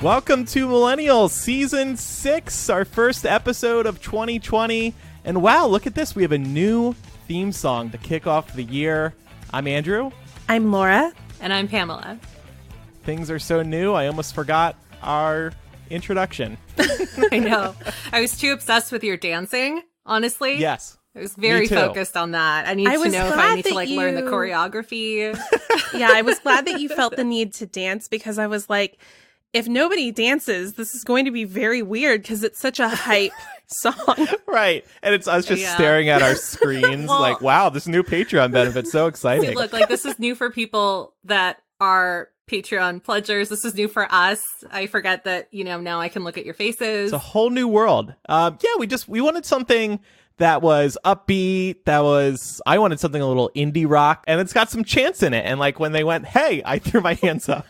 Welcome to Millennial Season 6, our first episode of 2020. And wow, look at this. We have a new theme song to kick off the year. I'm Andrew. I'm Laura. And I'm Pamela. Things are so new, I almost forgot our introduction. I know. I was too obsessed with your dancing, honestly. Yes. I was very focused on that. I need to know if I need to learn the choreography. Yeah, I was glad that you felt the need to dance because I was like, if nobody dances, this is going to be very weird because it's such a hype song. Right. And it's us just staring at our screens like, wow, this new Patreon benefit's so exciting. Look, like this is new for people that are Patreon pledgers. This is new for us. I forget that, now I can look at your faces. It's a whole new world. We wanted something that was upbeat, I wanted something a little indie rock, and it's got some chants in it. And like when they went, hey, I threw my hands up.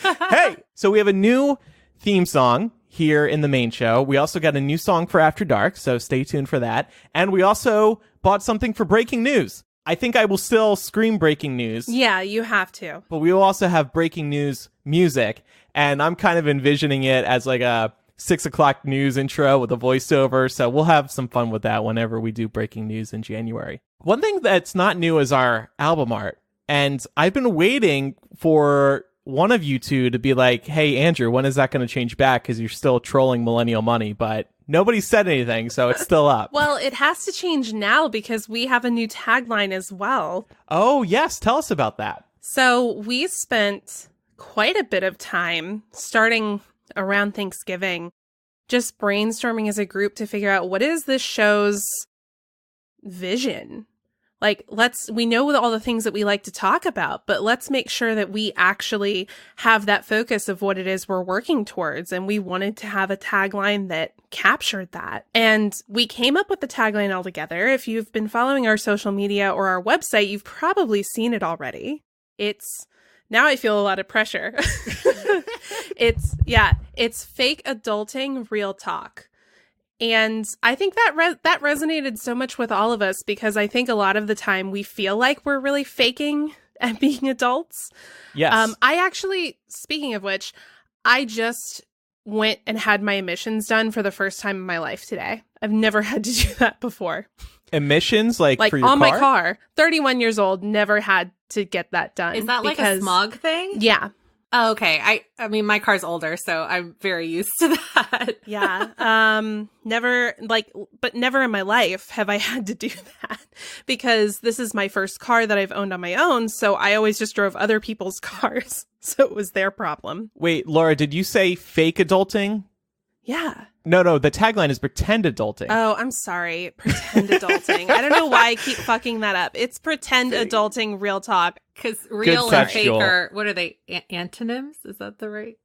Hey! So we have a new theme song here in the main show. We also got a new song for After Dark, so stay tuned for that. And we also bought something for breaking news. I think I will still scream breaking news. Yeah, you have to. But we will also have breaking news music, and I'm kind of envisioning it as like a 6 o'clock news intro with a voiceover, so we'll have some fun with that whenever we do breaking news in January. One thing that's not new is our album art, and I've been waiting for one of you two to be like, hey, Andrew, when is that going to change back? Because you're still trolling Millennial Money, but nobody said anything, so it's still up. Well, it has to change now because we have a new tagline as well. Oh, yes. Tell us about that. So we spent quite a bit of time starting around Thanksgiving just brainstorming as a group to figure out what is this show's vision. Like, we know all the things that we like to talk about, but let's make sure that we actually have that focus of what it is we're working towards. And we wanted to have a tagline that captured that. And we came up with the tagline all together. If you've been following our social media or our website, you've probably seen it already. Now I feel a lot of pressure. It's fake adulting, real talk. And I think that resonated so much with all of us because I think a lot of the time we feel like we're really faking at being adults. Yes. I actually, speaking of which, I just went and had my emissions done for the first time in my life today. I've never had to do that before. Emissions? Like for your on car? My car. 31 years old, never had to get that done. Is that like a smog thing? Yeah. Oh, okay. I mean, my car's older, so I'm very used to that. Yeah. Never in my life have I had to do that because this is my first car that I've owned on my own. So I always just drove other people's cars. So it was their problem. Wait, Laura, did you say fake adulting? Yeah. No, the tagline is pretend adulting. Oh, I'm sorry. Pretend adulting. I don't know why I keep fucking that up. It's pretend adulting, real talk. Because real and fake are, what are they, antonyms? Is that the right?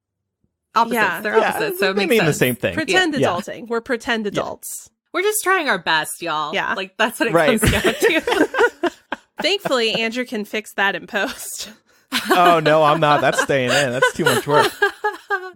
Opposites. Yeah. They're opposites, so it makes sense. The same thing. Pretend adulting. We're pretend adults. We're just trying our best, y'all. Yeah. Like, that's what it comes down to. Thankfully, Andrew can fix that in post. Oh, no, I'm not. That's staying in. That's too much work.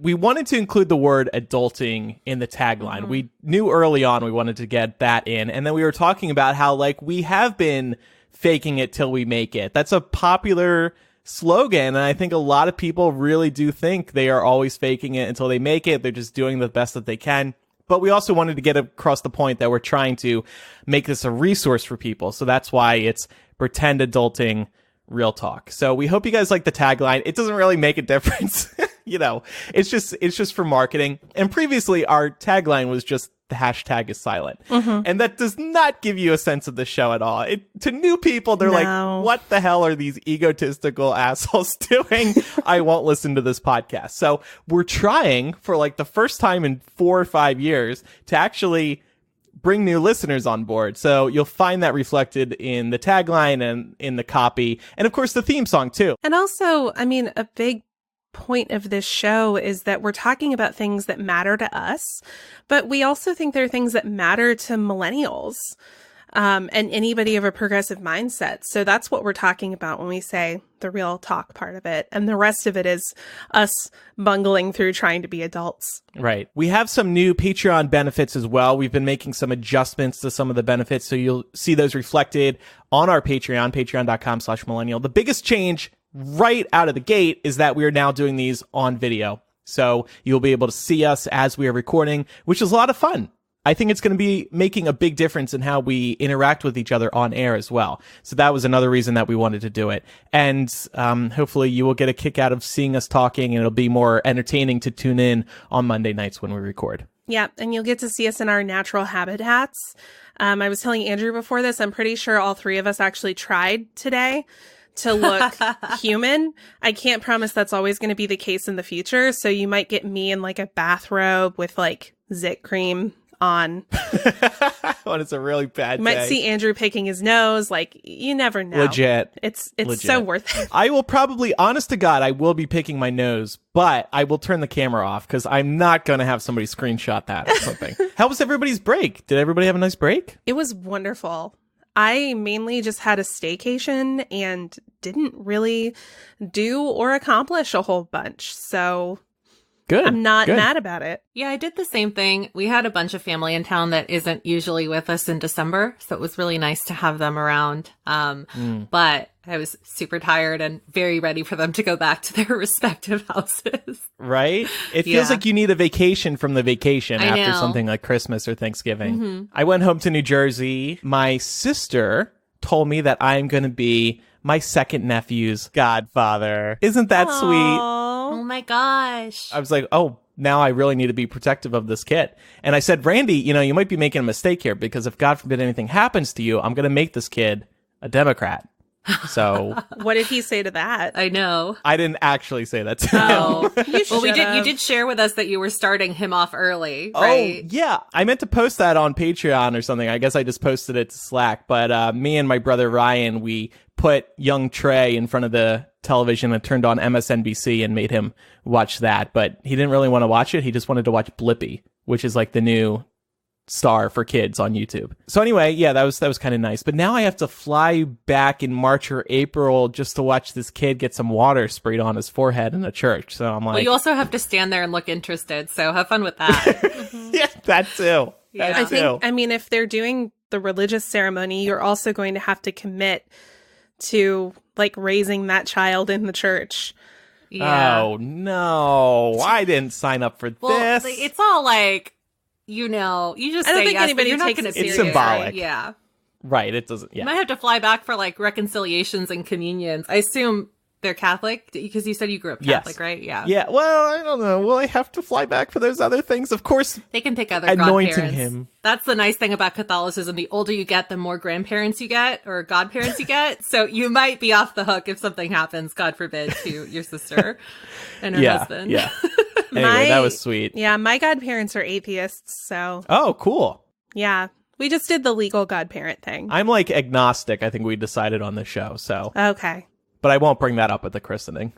We wanted to include the word adulting in the tagline. Mm-hmm. We knew early on we wanted to get that in. And then we were talking about how, like, we have been faking it till we make it. That's a popular slogan. And I think a lot of people really do think they are always faking it until they make it. They're just doing the best that they can. But we also wanted to get across the point that we're trying to make this a resource for people. So that's why it's pretend adulting, real talk. So we hope you guys like the tagline. It doesn't really make a difference. It's just for marketing. And previously our tagline was just the hashtag is silent. Mm-hmm. And that does not give you a sense of the show at all. To new people, they're like, what the hell are these egotistical assholes doing? I won't listen to this podcast. So we're trying for like the first time in 4 or 5 years to actually bring new listeners on board. So you'll find that reflected in the tagline and in the copy. And of course the theme song too. And also, I mean, a big point of this show is that we're talking about things that matter to us, but we also think there are things that matter to millennials and anybody of a progressive mindset. So that's what we're talking about when we say the real talk part of it. And the rest of it is us bungling through trying to be adults. Right. We have some new Patreon benefits as well. We've been making some adjustments to some of the benefits. So you'll see those reflected on our Patreon, patreon.com/millennial. The biggest change right out of the gate is that we are now doing these on video. So you'll be able to see us as we are recording, which is a lot of fun. I think it's going to be making a big difference in how we interact with each other on air as well. So that was another reason that we wanted to do it. And hopefully you will get a kick out of seeing us talking, and it'll be more entertaining to tune in on Monday nights when we record. Yeah, and you'll get to see us in our natural habitats. I was telling Andrew before this, I'm pretty sure all three of us actually tried today to look human. I can't promise that's always going to be the case in the future. So you might get me in like a bathrobe with like zit cream on. When it's a really bad You might day. see Andrew picking his nose. Like, you never know. Legit. It's Legit. so worth it. I will probably, honest to God, I will be picking my nose, but I will turn the camera off because I'm not going to have somebody screenshot that or something. How was everybody's break? Did everybody have a nice break? It was wonderful. I mainly just had a staycation and didn't really do or accomplish a whole bunch. So Good. I'm not Good. mad about it. Yeah, I did the same thing. We had a bunch of family in town that isn't usually with us in December, so it was really nice to have them around. But I was super tired and very ready for them to go back to their respective houses. Right? It feels Yeah. like you need a vacation from the vacation I after know. something like Christmas or Thanksgiving. Mm-hmm. I went home to New Jersey. My sister told me that I'm going to be my second nephew's godfather. Isn't that sweet? Oh my gosh. I was like, oh, now I really need to be protective of this kid. And I said, Randy, you might be making a mistake here because if God forbid anything happens to you, I'm going to make this kid a Democrat. So What did he say to that? I know. I didn't actually say that to him. Oh, You well, you should've. did share with us that you were starting him off early, Oh, right? yeah. I meant to post that on Patreon or something. I guess I just posted it to Slack. But me and my brother Ryan, we put young Trey in front of the television and turned on MSNBC and made him watch that. But he didn't really want to watch it. He just wanted to watch Blippi, which is like the new star for kids on YouTube. So anyway, yeah, that was kind of nice. But now I have to fly back in March or April just to watch this kid get some water sprayed on his forehead in a church. So I'm Well, like, you also have to stand there and look interested, so have fun with that. yeah, that too. Yeah. That I too. think, if they're doing the religious ceremony, you're also going to have to commit to like raising that child in the church. Yeah. Oh no, I didn't sign up for Well, this. it's all like, you just I don't say think yes, anybody but you're not takes going it to It's seriously. symbolic. Yeah. Right, it doesn't. You Yeah. might have to fly back for like reconciliations and communions. I assume they're Catholic because you said you grew up Yes. Catholic, right? Yeah. Yeah, well, I don't know. Will I have to fly back for those other things? Of course, They can pick other anointing godparents. him. That's the nice thing about Catholicism. The older you get, the more grandparents you get or godparents you get. So you might be off the hook if something happens, God forbid, to your sister and her Yeah, husband. yeah. Anyway, that was sweet. Yeah, my godparents are atheists, so Oh, cool. yeah. We just did the legal godparent thing. I'm like agnostic, I think we decided on the show, so. Okay. But I won't bring that up at the christening.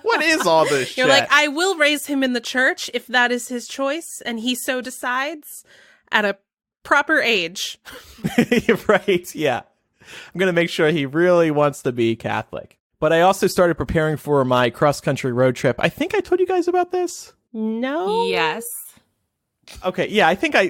What is all this shit? You're like, I will raise him in the church if that is his choice and he so decides at a proper age. Right, yeah. I'm going to make sure he really wants to be Catholic. But I also started preparing for my cross-country road trip. I think I told you guys about this. No. Yes. Okay, yeah, I think I...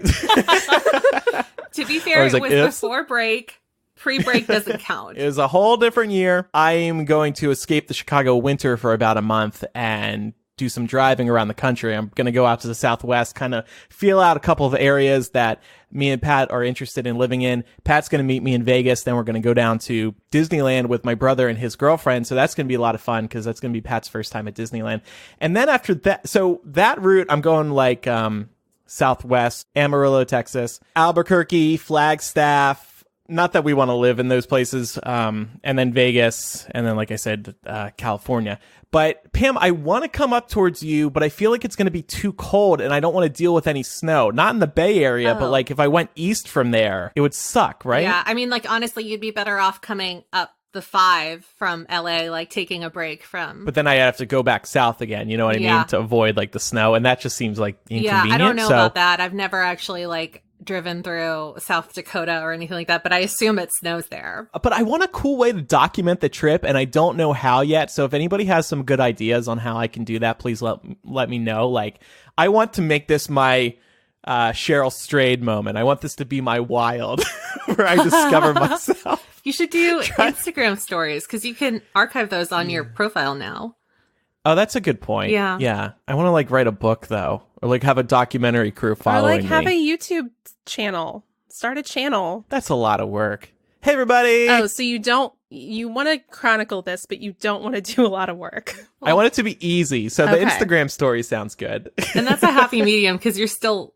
To be fair, I was it like, was oops. before break. Pre-break doesn't count. It was a whole different year. I'm going to escape the Chicago winter for about a month and do some driving around the country. I'm going to go out to the Southwest, kind of feel out a couple of areas that me and Pat are interested in living in. Pat's going to meet me in Vegas. Then we're going to go down to Disneyland with my brother and his girlfriend. So that's going to be a lot of fun because that's going to be Pat's first time at Disneyland. And then after that, so that route, I'm going like Southwest, Amarillo, Texas, Albuquerque, Flagstaff. Not that we want to live in those places, and then Vegas, and then, like I said, California. But, Pam, I want to come up towards you, but I feel like it's going to be too cold, and I don't want to deal with any snow. Not in the Bay Area, but, like, if I went east from there, it would suck, right? Yeah, I mean, like, honestly, you'd be better off coming up the 5 from LA, like, taking a break from... But then I have to go back south again, you know what I Yeah. mean, to avoid, like, the snow, and that just seems, like, inconvenient. Yeah, I don't know so... about that. I've never actually, like... driven through South Dakota or anything like that, but I assume it snows there. But I want a cool way to document the trip, and I don't know how yet. So if anybody has some good ideas on how I can do that, please let me know. Like, I want to make this my Cheryl Strayed moment. I want this to be my wild, where I discover myself. You should do Instagram stories because you can archive those on your profile now. Oh, that's a good point. Yeah. Yeah. I want to like write a book though, or like have a documentary crew Or following like have me. a YouTube channel. Start a channel. That's a lot of work. Hey, everybody. Oh, so you want to chronicle this, but you don't want to do a lot of work. I want it to be easy. So the Okay. Instagram story sounds good. And that's a happy medium because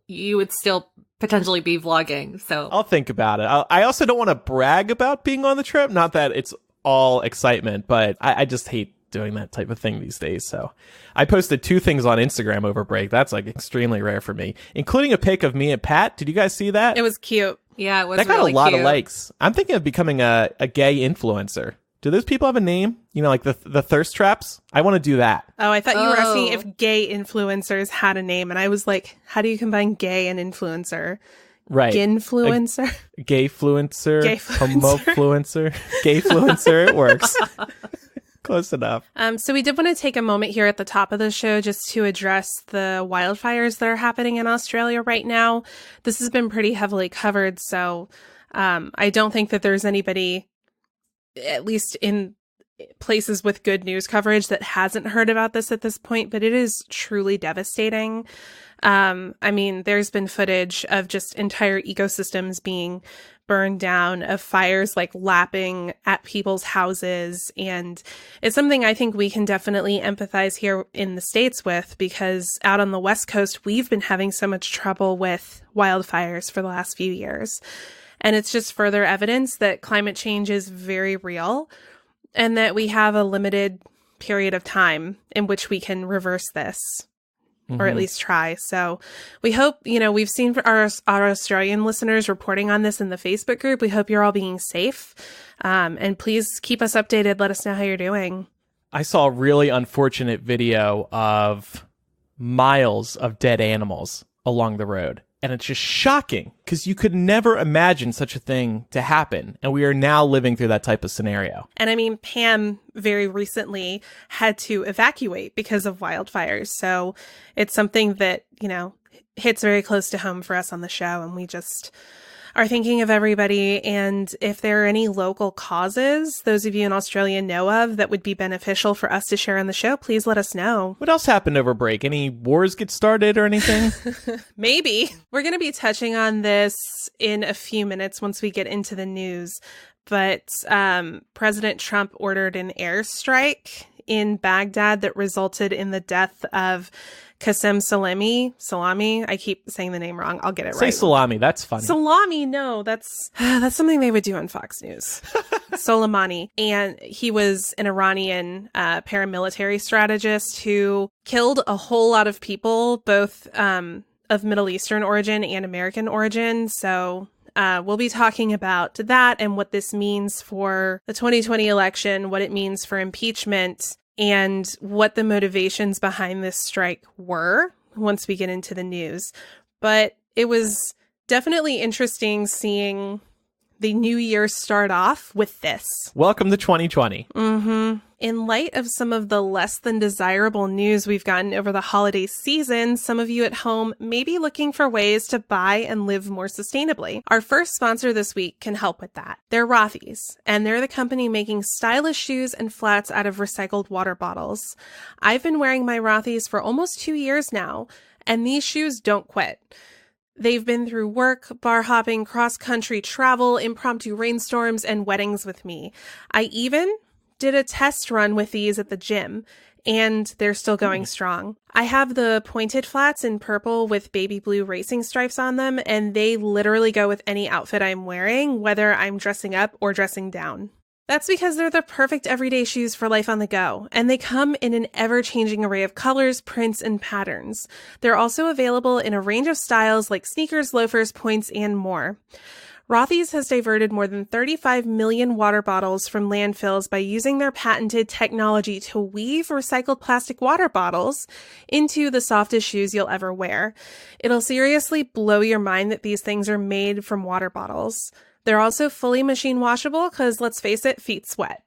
you would still potentially be vlogging. So I'll think about it. I also don't want to brag about being on the trip. Not that it's all excitement, but I just hate doing that type of thing these days. So I posted 2 things on Instagram over break. That's like extremely rare for me, including a pic of me and Pat. Did you guys see that? It was cute. yeah, it was That got really a lot cute. of likes. I'm thinking of becoming a gay influencer. Do those people have a name? You know, like the thirst traps? I want to do that. Oh, I thought you were asking Oh. if gay influencers had a name, and I was like, how do you combine gay and influencer? Right. Ginfluencer? Gay fluencer. Gay-fluencer. Homo-fluencer. Gay fluencer. It works. Close enough. So we did want to take a moment here at the top of the show just to address the wildfires that are happening in Australia right now. This has been pretty heavily covered, so I don't think that there's anybody, at least in places with good news coverage, that hasn't heard about this at this point, but it is truly devastating. I mean, there's been footage of just entire ecosystems being burned down, of fires like lapping at people's houses. And it's something I think we can definitely empathize here in the States with, because out on the West Coast, we've been having so much trouble with wildfires for the last few years. And it's just further evidence that climate change is very real and that we have a limited period of time in which we can reverse this. Or at least try. So we hope, we've seen our Australian listeners reporting on this in the Facebook group. We hope you're all being safe. And please keep us updated. Let us know how you're doing. I saw a really unfortunate video of miles of dead animals along the road. And it's just shocking because you could never imagine such a thing to happen. And we are now living through that type of scenario. And I mean, Pam very recently had to evacuate because of wildfires. So it's something that, hits very close to home for us on the show. And we just are thinking of everybody. And if there are any local causes those of you in Australia know of that would be beneficial for us to share on the show, please let us know. What else happened over break? Any wars get started or anything? Maybe. We're going to be touching on this in a few minutes once we get into the news. But President Trump ordered an airstrike in Baghdad that resulted in the death of Qassem Soleimani. I keep saying the name wrong. I'll get it Say right. salami. That's funny. Salami, no, that's something they would do on Fox News. Soleimani. And he was an Iranian paramilitary strategist who killed a whole lot of people, both of Middle Eastern origin and American origin. So we'll be talking about that and what this means for the 2020 election, what it means for impeachment, and what the motivations behind this strike were once we get into the news. But it was definitely interesting seeing the new year start off with this. Welcome to 2020. In light of some of the less than desirable news we've gotten over the holiday season, some of you at home may be looking for ways to buy and live more sustainably. Our first sponsor this week can help with that. They're Rothy's, and they're the company making stylish shoes and flats out of recycled water bottles. I've been wearing my Rothy's for almost 2 years now, and these shoes don't quit. They've been through work, bar hopping, cross-country travel, impromptu rainstorms, and weddings with me. I even did a test run with these at the gym, and they're still going strong. I have the pointed flats in purple with baby blue racing stripes on them, and they literally go with any outfit I'm wearing, whether I'm dressing up or dressing down. That's because they're the perfect everyday shoes for life on the go, and they come in an ever-changing array of colors, prints, and patterns. They're also available in a range of styles like sneakers, loafers, points, and more. Rothy's has diverted more than 35 million water bottles from landfills by using their patented technology to weave recycled plastic water bottles into the softest shoes you'll ever wear. It'll seriously blow your mind that these things are made from water bottles. They're also fully machine washable because, let's face it, feet sweat.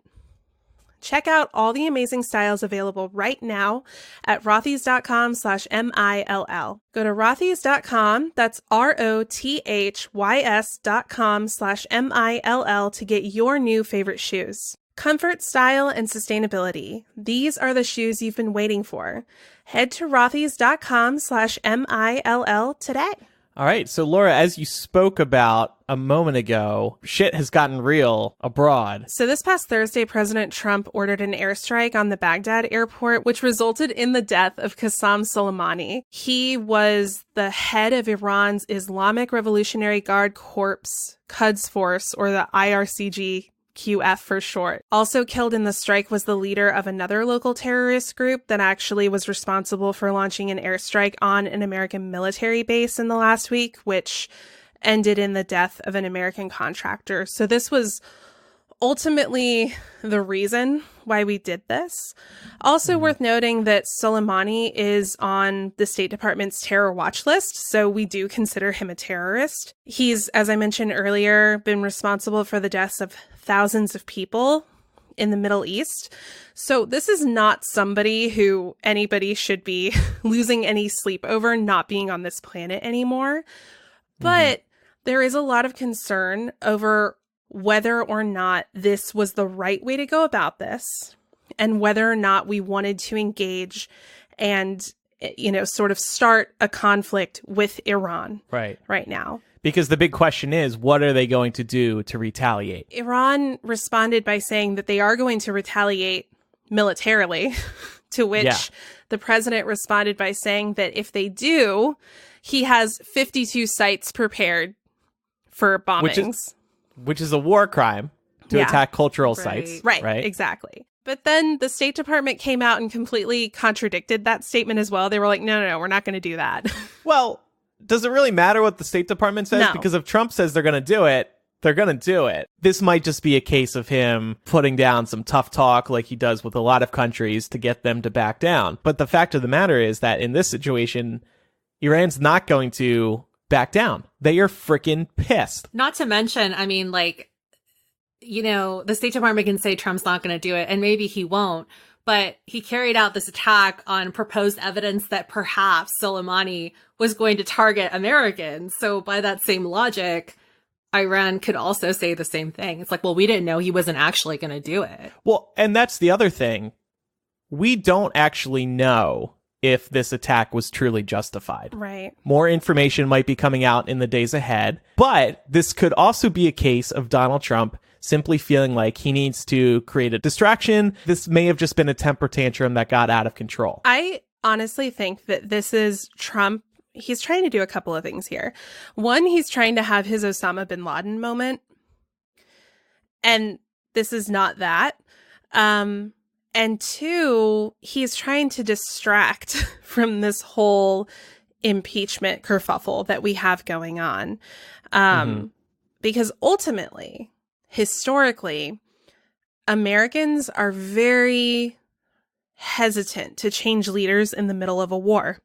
Check out all the amazing styles available right now at rothys.com/MILL. Go to rothys.com, that's ROTHYS.com/MILL to get your new favorite shoes. Comfort, style, and sustainability. These are the shoes you've been waiting for. Head to Rothy's.com/MILL today. All right. So, Laura, as you spoke about a moment ago, shit has gotten real abroad. So this past Thursday, President Trump ordered an airstrike on the Baghdad airport, which resulted in the death of Qassem Soleimani. He was the head of Iran's Islamic Revolutionary Guard Corps Quds Force, or the IRCG. QF for short. Also killed in the strike was the leader of another local terrorist group that actually was responsible for launching an airstrike on an American military base in the last week, which ended in the death of an American contractor. So this was ultimately the reason why we did this. Also worth noting that Soleimani is on the State Department's terror watch list, so we do consider him a terrorist. He's, as I mentioned earlier, been responsible for the deaths of thousands of people in the Middle East. So this is not somebody who anybody should be losing any sleep over not being on this planet anymore. But there is a lot of concern over whether or not this was the right way to go about this, and whether or not we wanted to engage and, sort of start a conflict with Iran right now. Because the big question is, what are they going to do to retaliate? Iran responded by saying that they are going to retaliate militarily, to which the president responded by saying that if they do, he has 52 sites prepared for bombings. Which is a war crime to attack cultural sites. Right, exactly. But then the State Department came out and completely contradicted that statement as well. They were like, no, we're not going to do that. Well, does it really matter what the State Department says? No. Because if Trump says they're going to do it, they're going to do it. This might just be a case of him putting down some tough talk like he does with a lot of countries to get them to back down. But the fact of the matter is that in this situation, Iran's not going to back down. They are freaking pissed. Not to mention, I mean, the State Department can say Trump's not going to do it, and maybe he won't, but he carried out this attack on proposed evidence that perhaps Soleimani was going to target Americans. So by that same logic, Iran could also say the same thing. It's like, well, we didn't know he wasn't actually going to do it. Well, and that's the other thing. We don't actually know if this attack was truly justified. Right. More information might be coming out in the days ahead, but this could also be a case of Donald Trump simply feeling like he needs to create a distraction. This may have just been a temper tantrum that got out of control. I honestly think that this is Trump. He's trying to do a couple of things here. One, he's trying to have his Osama bin Laden moment. And this is not that. And two, he's trying to distract from this whole impeachment kerfuffle that we have going on. Because ultimately, historically, Americans are very hesitant to change leaders in the middle of a war.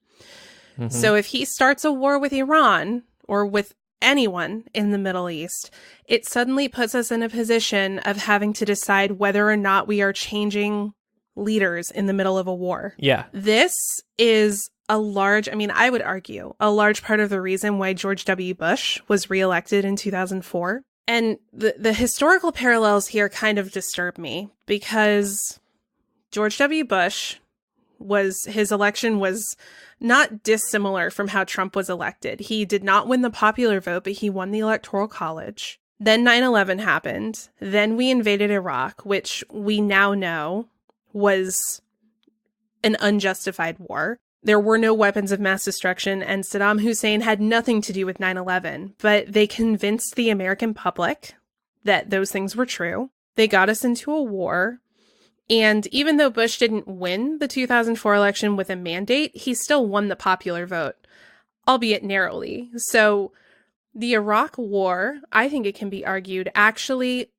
So if he starts a war with Iran or with anyone in the Middle East, it suddenly puts us in a position of having to decide whether or not we are changing leaders in the middle of a war. Yeah. This is I would argue, a large part of the reason why George W. Bush was reelected in 2004. And the historical parallels here kind of disturb me, because George W. Bush his election was not dissimilar from how Trump was elected. He did not win the popular vote, but he won the Electoral College. Then 9/11 happened. Then we invaded Iraq, which we now know was an unjustified war. There were no weapons of mass destruction, and Saddam Hussein had nothing to do with 9/11, but they convinced the American public that those things were true. They got us into a war. And even though Bush didn't win the 2004 election with a mandate, he still won the popular vote, albeit narrowly. So the Iraq War, I think it can be argued, actually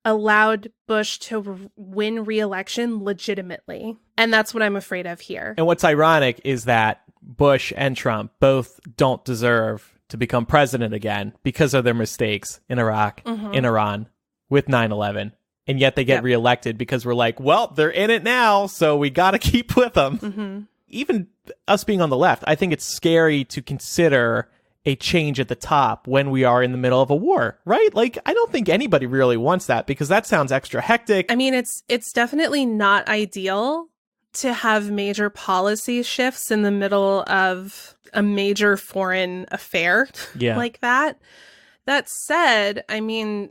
allowed Bush to win re-election legitimately. And that's what I'm afraid of here. And what's ironic is that Bush and Trump both don't deserve to become president again because of their mistakes in Iraq, in Iran, with 9/11. And yet they get reelected because we're like, well, they're in it now, so we got to keep with them. Even us being on the left, I think it's scary to consider a change at the top when we are in the middle of a war, right? Like, I don't think anybody really wants that because that sounds extra hectic. I mean, it's definitely not ideal to have major policy shifts in the middle of a major foreign affair like that. That said, I mean,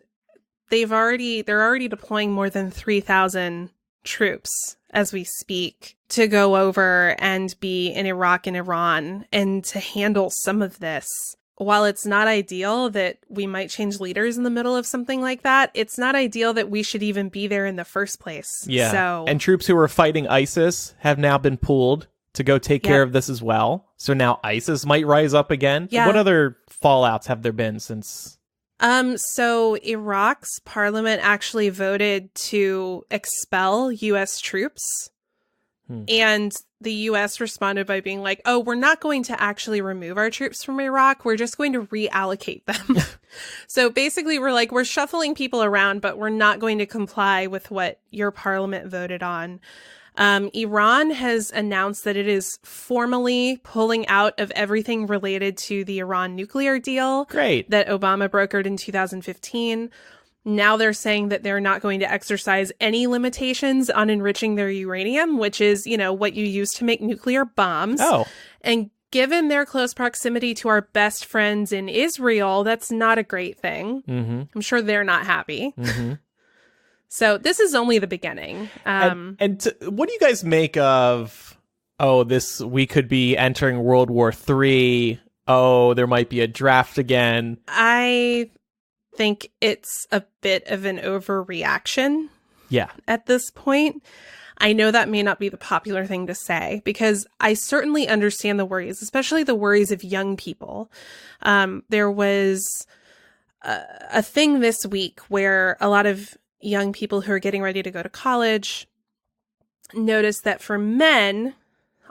they're already deploying more than 3,000 troops as we speak to go over and be in Iraq and Iran and to handle some of this. While it's not ideal that we might change leaders in the middle of something like that, it's not ideal that we should even be there in the first place. Yeah. So, and troops who were fighting ISIS have now been pulled to go take care of this as well. So now ISIS might rise up again. Yeah. What other fallouts have there been since? So Iraq's parliament actually voted to expel U.S. troops. And the U.S. responded by being like, oh, we're not going to actually remove our troops from Iraq. We're just going to reallocate them. So basically, we're shuffling people around, but we're not going to comply with what your parliament voted on. Iran has announced that it is formally pulling out of everything related to the Iran nuclear deal that Obama brokered in 2015. Now they're saying that they're not going to exercise any limitations on enriching their uranium, which is, what you use to make nuclear bombs. Oh. And given their close proximity to our best friends in Israel, that's not a great thing. Mm-hmm. I'm sure they're not happy. Mm-hmm. So this is only the beginning. What do you guys make of, we could be entering World War III. Oh, there might be a draft again. I think it's a bit of an overreaction. Yeah. At this point, I know that may not be the popular thing to say because I certainly understand the worries, especially the worries of young people. There was a thing this week where a lot of young people who are getting ready to go to college noticed that for men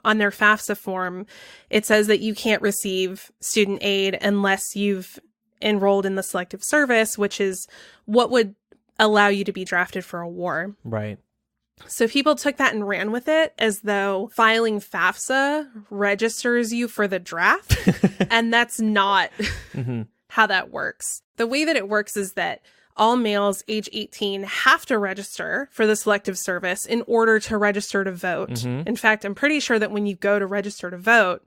on their FAFSA form, it says that you can't receive student aid unless you've enrolled in the selective service, which is what would allow you to be drafted for a war. Right. So people took that and ran with it as though filing FAFSA registers you for the draft. And that's not how that works. The way that it works is that all males age 18 have to register for the selective service in order to register to vote. Mm-hmm. In fact, I'm pretty sure that when you go to register to vote,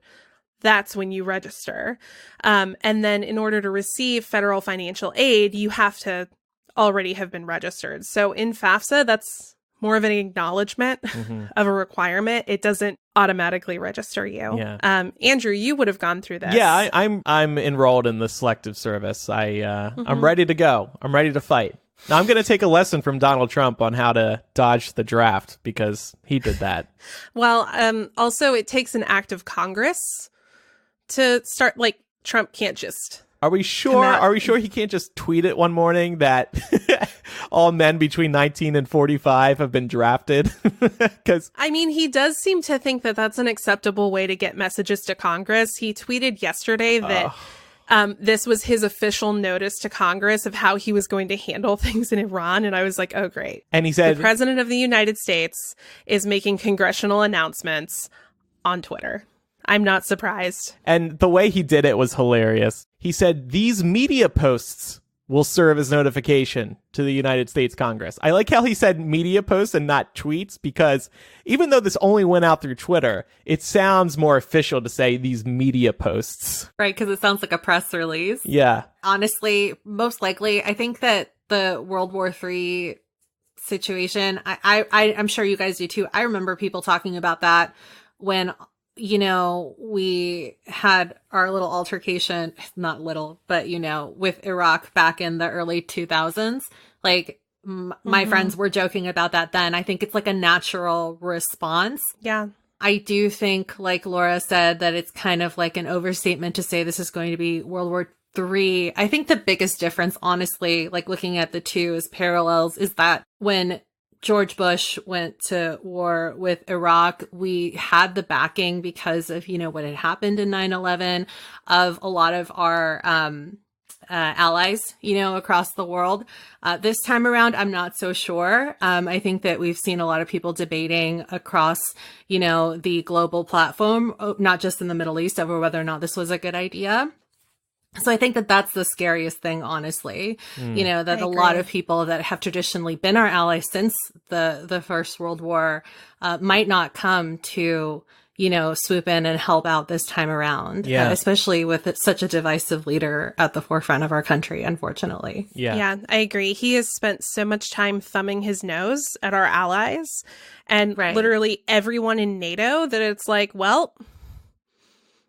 that's when you register. And then in order to receive federal financial aid, you have to already have been registered. So in FAFSA, that's more of an acknowledgement of a requirement. It doesn't automatically register you. Yeah. Andrew, you would have gone through this. Yeah, I'm enrolled in the selective service. I'm ready to go. I'm ready to fight. Now I'm going to take a lesson from Donald Trump on how to dodge the draft because he did that. Well, also it takes an act of Congress to start. Like, Trump can't just. Are we sure he can't just tweet it one morning that all men between 19 and 45 have been drafted? Because I mean, he does seem to think that that's an acceptable way to get messages to Congress. He tweeted yesterday that this was his official notice to Congress of how he was going to handle things in Iran. And I was like, oh, great. And he said, the president of the United States is making congressional announcements on Twitter. I'm not surprised. And the way he did it was hilarious. He said, these media posts will serve as notification to the United States Congress. I like how he said media posts and not tweets, because even though this only went out through Twitter, it sounds more official to say these media posts. Right, because it sounds like a press release. Yeah. Honestly, most likely, I think that the World War III situation, I'm sure you guys do too. I remember people talking about that when, we had our little altercation, not little, but, with Iraq back in the early 2000s. Like, my friends were joking about that then. I think it's like a natural response. Yeah. I do think, like Laura said, that it's kind of like an overstatement to say this is going to be World War III. I think the biggest difference, honestly, like looking at the two as parallels, is that when George Bush went to war with Iraq, we had the backing because of, what had happened in 9/11 of a lot of our allies, across the world. This time around, I'm not so sure. I think that we've seen a lot of people debating across, the global platform, not just in the Middle East, over whether or not this was a good idea. So I think that that's the scariest thing, honestly, that a lot of people that have traditionally been our allies since the First World War might not come to, swoop in and help out this time around, especially with such a divisive leader at the forefront of our country, unfortunately. Yeah, I agree. He has spent so much time thumbing his nose at our allies and literally everyone in NATO that it's like, well...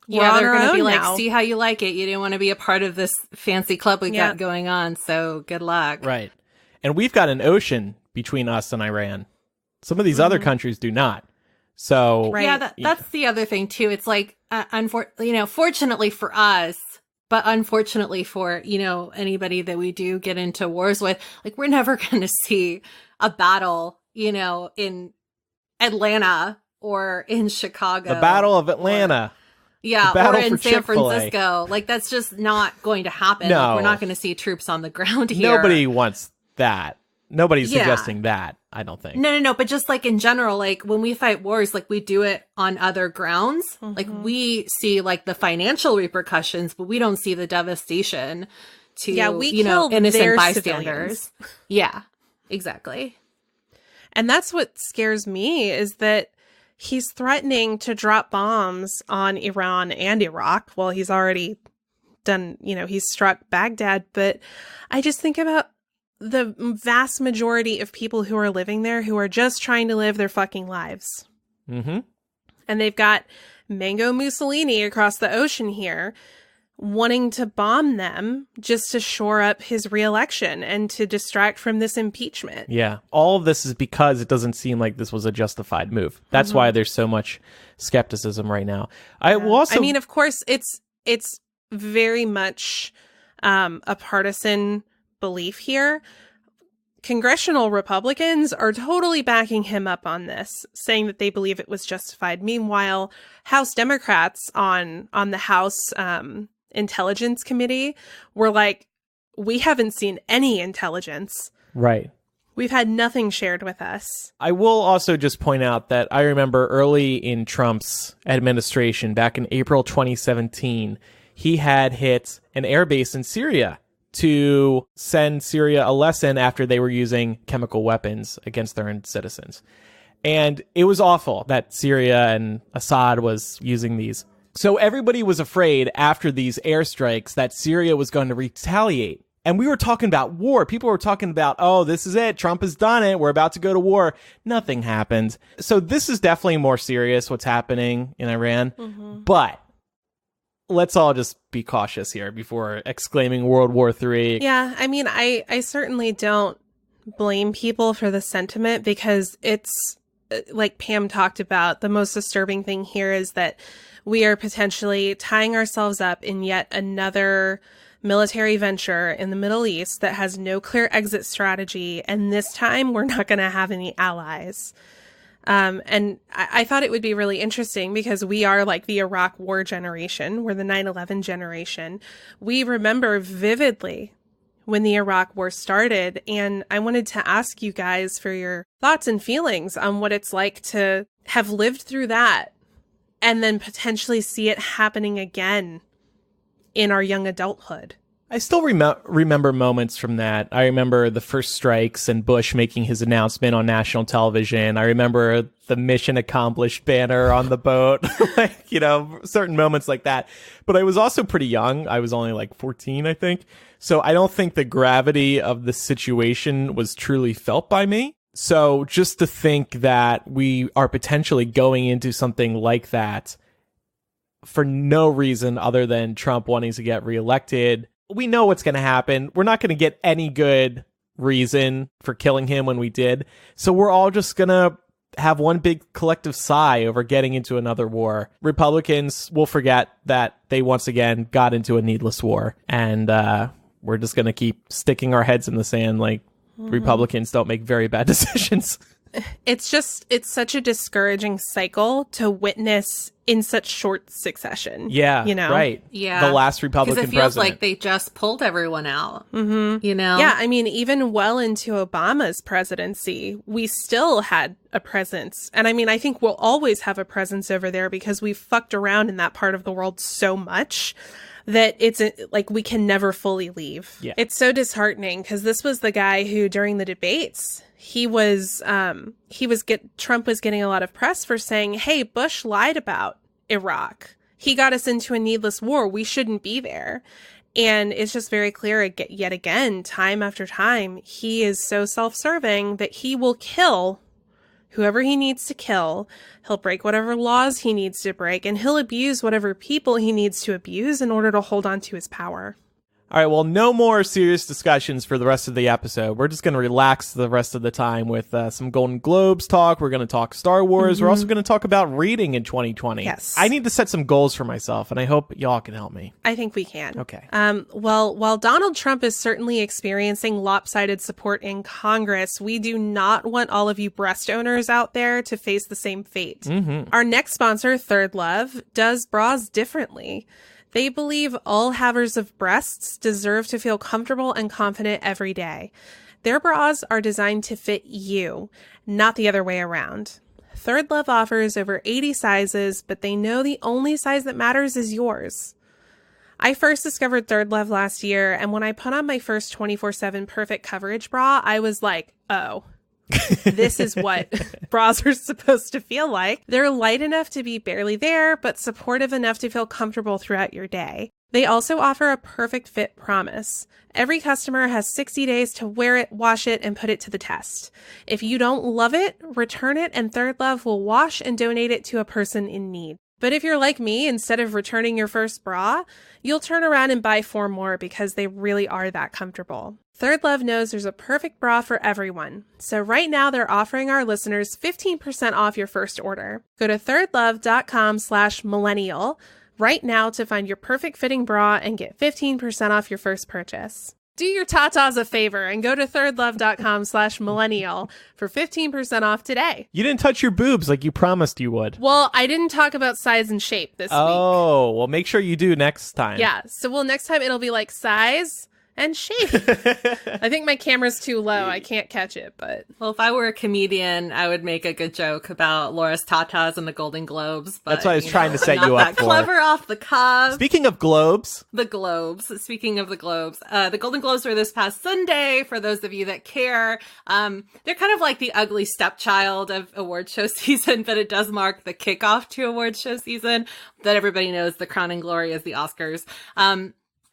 Yeah, they're going to be like, now. See how you like it. You didn't want to be a part of this fancy club we got going on, so good luck. Right. And we've got an ocean between us and Iran. Some of these other countries do not. So that's the other thing, too. It's like, fortunately for us, but unfortunately for, anybody that we do get into wars with, like, we're never going to see a battle, in Atlanta or in Chicago. The Battle of Atlanta. Or in San Francisco. Like, that's just not going to happen. No. Like, we're not going to see troops on the ground here. Nobody wants that. Nobody's suggesting that, I don't think. No. But just like in general, like when we fight wars, like we do it on other grounds. Like we see like the financial repercussions, but we don't see the devastation to, we kill innocent bystanders. Civilians. Yeah, exactly. And that's what scares me is that he's threatening to drop bombs on Iran and Iraq. Well, he's already done, he's struck Baghdad. But I just think about the vast majority of people who are living there who are just trying to live their fucking lives. Mm-hmm. And they've got Mango Mussolini across the ocean here wanting to bomb them just to shore up his reelection and to distract from this impeachment. Yeah. All of this is because it doesn't seem like this was a justified move. That's why there's so much skepticism right now. I will also... I mean, of course, it's very much a partisan belief here. Congressional Republicans are totally backing him up on this, saying that they believe it was justified. Meanwhile, House Democrats on the House Intelligence Committee were like, we haven't seen any intelligence. Right. We've had nothing shared with us. I will also just point out that I remember early in Trump's administration, back in April 2017, he had hit an air base in Syria to send Syria a lesson after they were using chemical weapons against their own citizens. And it was awful that Syria and Assad was using these. So everybody was afraid after these airstrikes that Syria was going to retaliate. And we were talking about war. People were talking about, oh, this is it. Trump has done it. We're about to go to war. Nothing happened. So this is definitely more serious, what's happening in Iran. But let's all just be cautious here before exclaiming World War III. Yeah, I mean, I certainly don't blame people for the sentiment because it's, like Pam talked about, the most disturbing thing here is that we are potentially tying ourselves up in yet another military venture in the Middle East that has no clear exit strategy. And this time we're not going to have any allies. And I thought it would be really interesting because we are like the Iraq War generation. We're the 9/11 generation. We remember vividly when the Iraq War started. And I wanted to ask you guys for your thoughts and feelings on what it's like to have lived through that and then potentially see it happening again in our young adulthood. I still remember moments from that. I remember the first strikes and Bush making his announcement on national television. I remember the mission accomplished banner on the boat, like, certain moments like that. But I was also pretty young. I was only like 14, I think. So I don't think the gravity of the situation was truly felt by me. So just to think that we are potentially going into something like that for no reason other than Trump wanting to get reelected. We know what's going to happen. We're not going to get any good reason for killing him when we did. So we're all just going to have one big collective sigh over getting into another war. Republicans will forget that they once again got into a needless war. And we're just going to keep sticking our heads in the sand like Republicans don't make very bad decisions. It's such a discouraging cycle to witness in such short succession. Yeah, you know? right. Yeah. The last Republican Because it feels president. like they just pulled everyone out, you know? Yeah, I mean, even well into Obama's presidency, we still had a presence. And I mean, I think we'll always have a presence over there because we've fucked around in that part of the world so much that it's like we can never fully leave. Yeah. It's so disheartening because this was the guy who during the debates, Trump was getting a lot of press for saying, hey, Bush lied about Iraq. He got us into a needless war. We shouldn't be there. And it's just very clear yet again, time after time, he is so self-serving that he will kill whoever he needs to kill. He'll break whatever laws he needs to break, and he'll abuse whatever people he needs to abuse in order to hold on to his power. All right, well, no more serious discussions for the rest of the episode. We're just going to relax the rest of the time with some Golden Globes talk. We're going to talk Star Wars. We're also going to talk about reading in 2020. Yes. I need to set some goals for myself, and I hope y'all can help me. I think we can. Okay. Well, while Donald Trump is certainly experiencing lopsided support in Congress, we do not want all of you breast owners out there to face the same fate. Our next sponsor, Third Love, does bras differently. They believe all havers of breasts deserve to feel comfortable and confident every day. Their bras are designed to fit you, not the other way around. Third Love offers over 80 sizes, but they know the only size that matters is yours. I first discovered Third Love last year, and when I put on my first 24/7 perfect coverage bra, I was like, oh. This is what bras are supposed to feel like. They're light enough to be barely there, but supportive enough to feel comfortable throughout your day. They also offer a perfect fit promise. Every customer has 60 days to wear it, wash it, and put it to the test. If you don't love it, return it, and Third Love will wash and donate it to a person in need. But if you're like me, instead of returning your first bra, you'll turn around and buy 4 more because they really are that comfortable. Third Love knows there's a perfect bra for everyone. So right now they're offering our listeners 15% off your first order. Go to thirdlove.com/millennial right now to find your perfect fitting bra and get 15% off your first purchase. Do your tatas a favor and go to thirdlove.com/millennial for 15% off today. You didn't touch your boobs like you promised you would. Well, I didn't talk about size and shape this week. Oh, well, make sure you do next time. Yeah. So, next time it'll be like size and shape. I think my camera's too low. I can't catch it, but... Well, if I were a comedian, I would make a good joke about Laura's tatas and the Golden Globes. But, that's what I was trying to set you up for. Clever off the cuff. Speaking of globes. The Globes. Speaking of the Globes. The Golden Globes were this past Sunday, for those of you that care. They're kind of like the ugly stepchild of award show season, but it does mark the kickoff to award show season. That everybody knows the crowning glory is the Oscars.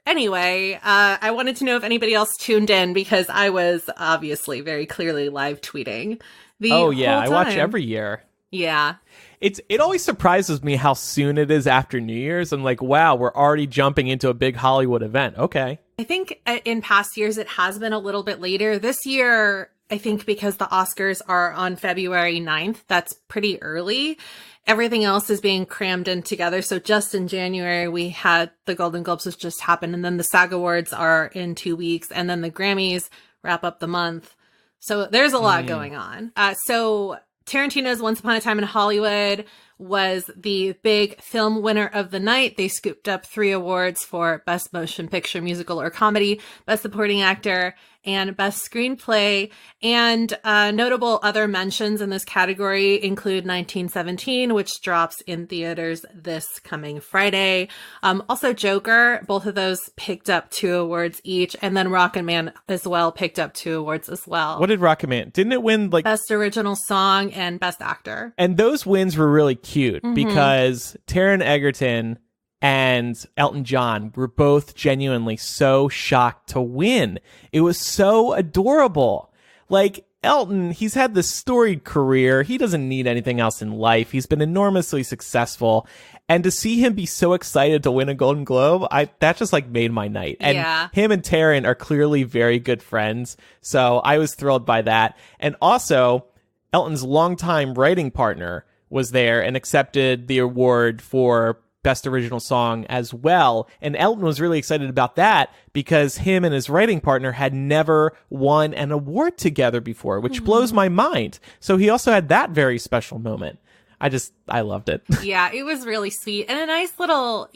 Anyway, I wanted to know if anybody else tuned in because I was obviously very clearly live tweeting the whole time. I watch every year. Yeah. It always surprises me how soon it is after New Year's. I'm like, wow, we're already jumping into a big Hollywood event. Okay. I think in past years it has been a little bit later. This year, I think because the Oscars are on February 9th, that's pretty early. Everything else is being crammed in together. So just in January, we had the Golden Globes, which just happened. And then the SAG Awards are in 2 weeks. And then the Grammys wrap up the month. So there's a lot going on. So Tarantino's Once Upon a Time in Hollywood was the big film winner of the night. They scooped up 3 awards for Best Motion Picture, Musical, or Comedy, Best Supporting Actor, and Best Screenplay. And notable other mentions in this category include 1917, which drops in theaters this coming Friday. Also Joker, both of those picked up 2 awards each. And then Rocketman as well picked up 2 awards as well. What did Rocketman? Didn't it win like Best Original Song and Best Actor? And those wins were really cute because Taron Egerton and Elton John were both genuinely so shocked to win. It was so adorable. Like, Elton, he's had this storied career. He doesn't need anything else in life. He's been enormously successful. And to see him be so excited to win a Golden Globe, that just like made my night. And him and Taron are clearly very good friends. So I was thrilled by that. And also, Elton's longtime writing partner was there and accepted the award for Best Original Song as well. And Elton was really excited about that because him and his writing partner had never won an award together before, which blows my mind. So he also had that very special moment. I loved it. Yeah, it was really sweet and a nice little,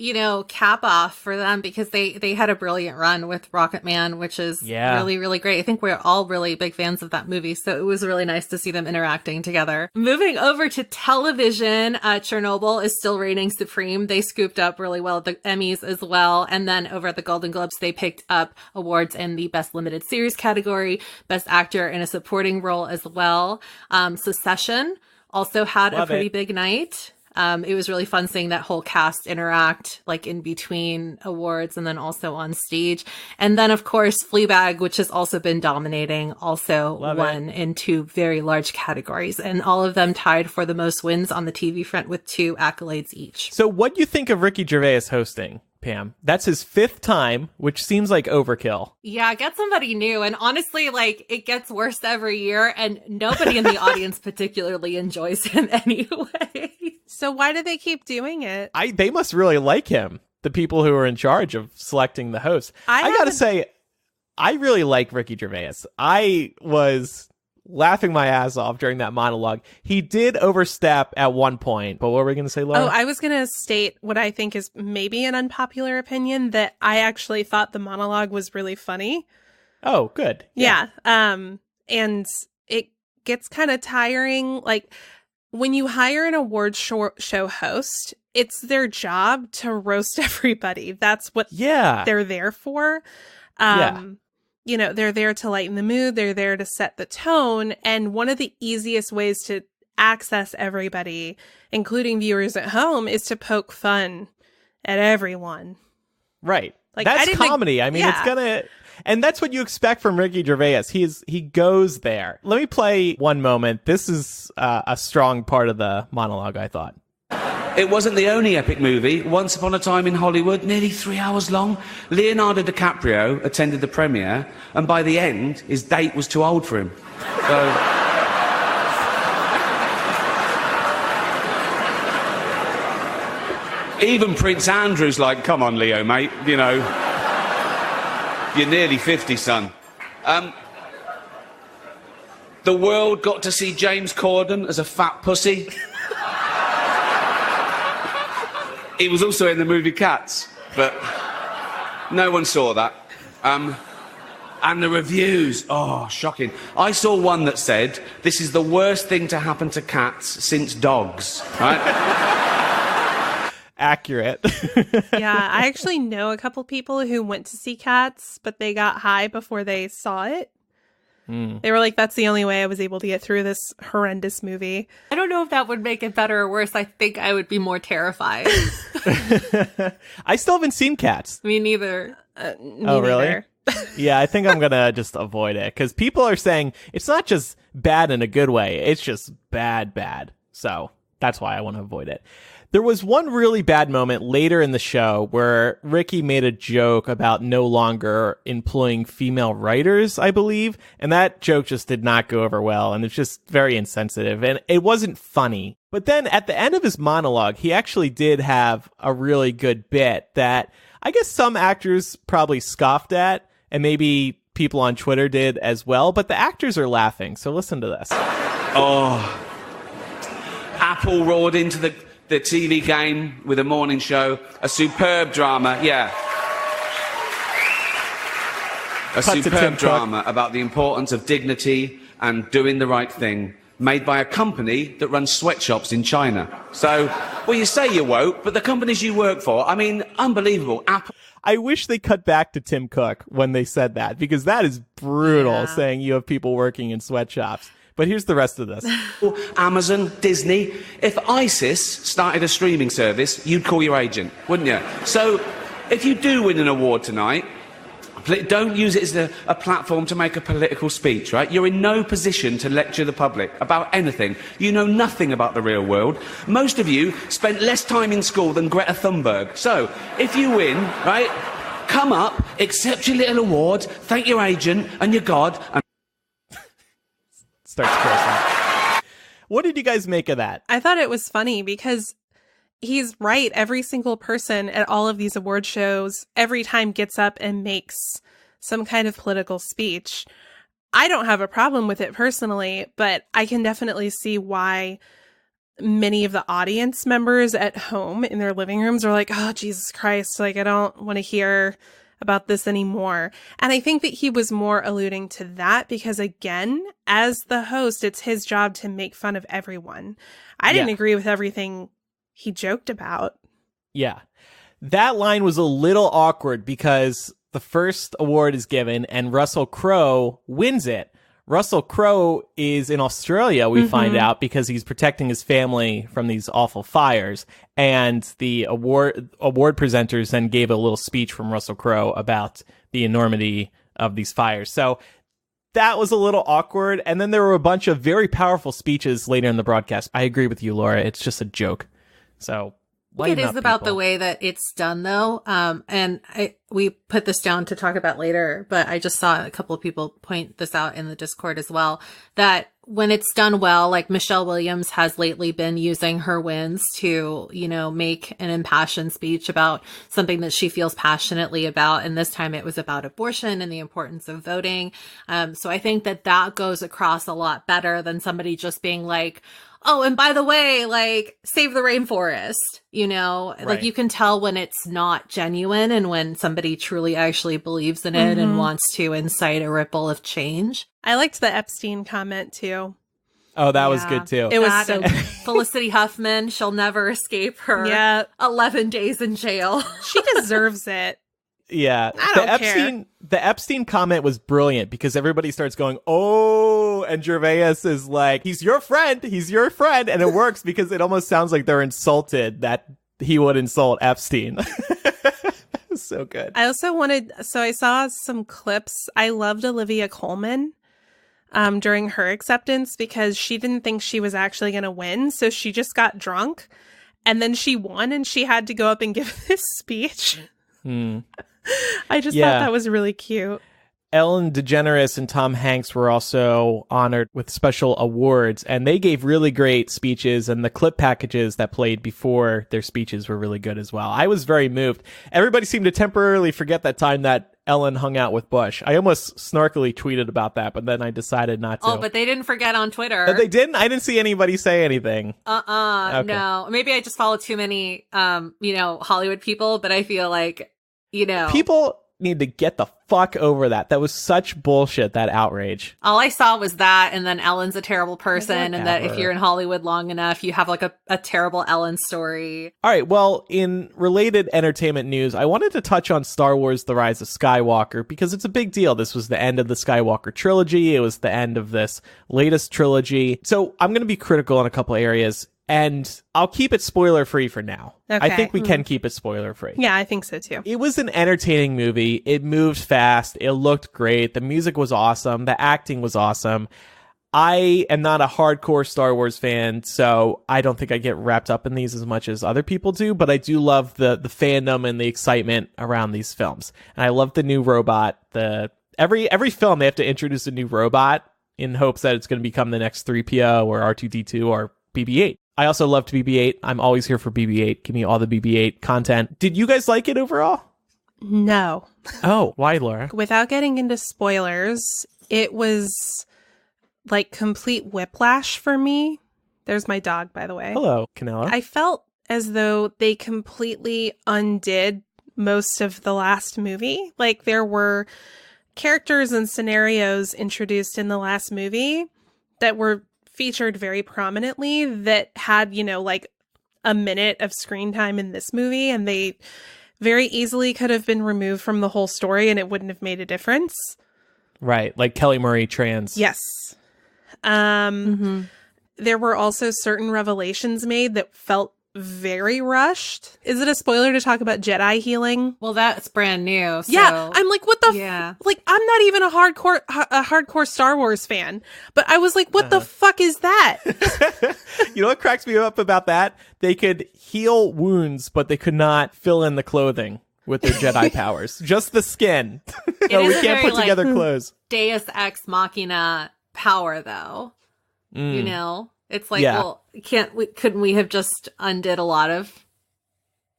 cap off for them because they had a brilliant run with Rocket Man, which is really, really great. I think we're all really big fans of that movie. So it was really nice to see them interacting together. Moving over to television, Chernobyl is still reigning supreme. They scooped up really well at the Emmys as well. And then over at the Golden Globes, they picked up awards in the Best Limited Series category, Best Actor in a Supporting Role as well. Succession also had a pretty big night. It was really fun seeing that whole cast interact like in between awards and then also on stage. And then, of course, Fleabag, which has also been dominating, also won in 2 very large categories. And all of them tied for the most wins on the TV front with 2 accolades each. So what do you think of Ricky Gervais hosting, Pam? That's his 5th time, which seems like overkill. Yeah, get somebody new. And honestly, like, it gets worse every year, and nobody in the audience particularly enjoys him anyway. So why do they keep doing it? They must really like him, the people who are in charge of selecting the host. I gotta say, I really like Ricky Gervais. I was laughing my ass off during that monologue. He did overstep at one point, but what were we going to say, Laura? Oh, I was going to state what I think is maybe an unpopular opinion, that I actually thought the monologue was really funny. Oh, good. Yeah. And it gets kind of tiring. Like, when you hire an award show host, it's their job to roast everybody. That's what they're there for. They're there to lighten the mood. They're there to set the tone. And one of the easiest ways to access everybody, including viewers at home, is to poke fun at everyone. Right. Like, that's comedy. It's gonna... And that's what you expect from Ricky Gervais. He goes there. Let me play one moment. This is a strong part of the monologue, I thought. It wasn't the only epic movie. Once Upon a Time in Hollywood, nearly 3 hours long. Leonardo DiCaprio attended the premiere, and by the end, his date was too old for him. So... Even Prince Andrew's like, come on, Leo, mate, You're nearly 50, son. The world got to see James Corden as a fat pussy. He was also in the movie Cats, but no one saw that. And the reviews, shocking. I saw one that said, this is the worst thing to happen to cats since dogs, right? Accurate. Yeah, I actually know a couple people who went to see Cats, but they got high before they saw it. They were like, that's the only way I was able to get through this horrendous movie. I don't know if that would make it better or worse. I think I would be more terrified. I still haven't seen Cats. Me neither. Oh, really? Yeah, I think I'm going to just avoid it, because people are saying it's not just bad in a good way. It's just bad. So that's why I want to avoid it. There was one really bad moment later in the show where Ricky made a joke about no longer employing female writers, I believe. And that joke just did not go over well. And it's just very insensitive. And it wasn't funny. But then at the end of his monologue, he actually did have a really good bit that I guess some actors probably scoffed at. And maybe people on Twitter did as well. But the actors are laughing. So listen to this. Oh, Apple roared into the TV game with a morning show, a superb drama, a superb drama about the importance of dignity and doing the right thing, made by a company that runs sweatshops in China. So, well, you say you're woke, but the companies you work for, unbelievable. Apple. I wish they cut back to Tim Cook when they said that, because that is brutal, saying you have people working in sweatshops. But here's the rest of this. Amazon, Disney. If ISIS started a streaming service, you'd call your agent, wouldn't you? So if you do win an award tonight, don't use it as a platform to make a political speech, right? You're in no position to lecture the public about anything. You know nothing about the real world. Most of you spent less time in school than Greta Thunberg. So if you win, right, come up, accept your little award, thank your agent and your God, and starts cursing. What did you guys make of that? I thought it was funny because he's right. Every single person at all of these award shows every time gets up and makes some kind of political speech. I don't have a problem with it personally, but I can definitely see why many of the audience members at home in their living rooms are like, oh, Jesus Christ, like, I don't want to hear about this anymore. And I think that he was more alluding to that because, again, as the host, it's his job to make fun of everyone. I didn't agree with everything he joked about. Yeah. That line was a little awkward because the first award is given and Russell Crowe wins it. Russell Crowe is in Australia, we find out, because he's protecting his family from these awful fires. And the award presenters then gave a little speech from Russell Crowe about the enormity of these fires. So that was a little awkward. And then there were a bunch of very powerful speeches later in the broadcast. I agree with you, Laura. It's just a joke. So it is about the way that it's done, though. And we put this down to talk about later, but I just saw a couple of people point this out in the Discord as well, that when it's done well, like Michelle Williams has lately been using her wins to, make an impassioned speech about something that she feels passionately about. And this time it was about abortion and the importance of voting. So I think that goes across a lot better than somebody just being like, oh, and by the way, like, save the rainforest, Right. Like, you can tell when it's not genuine and when somebody truly actually believes in it and wants to incite a ripple of change. I liked the Epstein comment, too. Oh, that was good, too. It was so good. Felicity Huffman, she'll never escape her 11 days in jail. She deserves it. Yeah. I don't care. The Epstein comment was brilliant because everybody starts going, oh, and Gervais is like, he's your friend. And it works because it almost sounds like they're insulted that he would insult Epstein. So good. I also I saw some clips. I loved Olivia Colman during her acceptance because she didn't think she was actually going to win. So she just got drunk and then she won and she had to go up and give this speech. I just thought that was really cute. Ellen DeGeneres and Tom Hanks were also honored with special awards, and they gave really great speeches, and the clip packages that played before their speeches were really good as well. I was very moved. Everybody seemed to temporarily forget that time that Ellen hung out with Bush. I almost snarkily tweeted about that, but then I decided not to. Oh, but they didn't forget on Twitter. They didn't? I didn't see anybody say anything. Okay. No. Maybe I just follow too many, Hollywood people, but I feel like, people need to get the fuck over that. That was such bullshit, that outrage. All I saw was that, and then Ellen's a terrible person, and that if you're in Hollywood long enough, you have like a terrible Ellen story. All right, well, in related entertainment news, I wanted to touch on Star Wars: The Rise of Skywalker because it's a big deal. This was the end of the Skywalker trilogy. It was the end of this latest trilogy. So I'm going to be critical in a couple areas. And I'll keep it spoiler-free for now. Okay. I think we can keep it spoiler-free. Yeah, I think so too. It was an entertaining movie. It moved fast. It looked great. The music was awesome. The acting was awesome. I am not a hardcore Star Wars fan, so I don't think I get wrapped up in these as much as other people do, but I do love the fandom and the excitement around these films. And I love the new robot. Every film, they have to introduce a new robot in hopes that it's going to become the next 3PO or R2-D2 or BB-8. I also loved BB-8. I'm always here for BB-8. Give me all the BB-8 content. Did you guys like it overall? No. Oh, why, Laura? Without getting into spoilers, it was like complete whiplash for me. There's my dog, by the way. Hello, Canella. I felt as though they completely undid most of the last movie. Like, there were characters and scenarios introduced in the last movie that were featured very prominently that had, like a minute of screen time in this movie, and they very easily could have been removed from the whole story and it wouldn't have made a difference. Right, like Kelly Marie Tran's. Yes. There were also certain revelations made that felt very rushed. Is it a spoiler to talk about Jedi healing? Well, that's brand new. So. Yeah, I'm like, what the like, I'm not even a hardcore Star Wars fan, but I was like, what the fuck is that? You know what cracks me up about that? They could heal wounds, but they could not fill in the clothing with their Jedi powers. Just the skin. No, we can't put together clothes. Deus Ex Machina power, though. It's like, well, couldn't we have just undid a lot of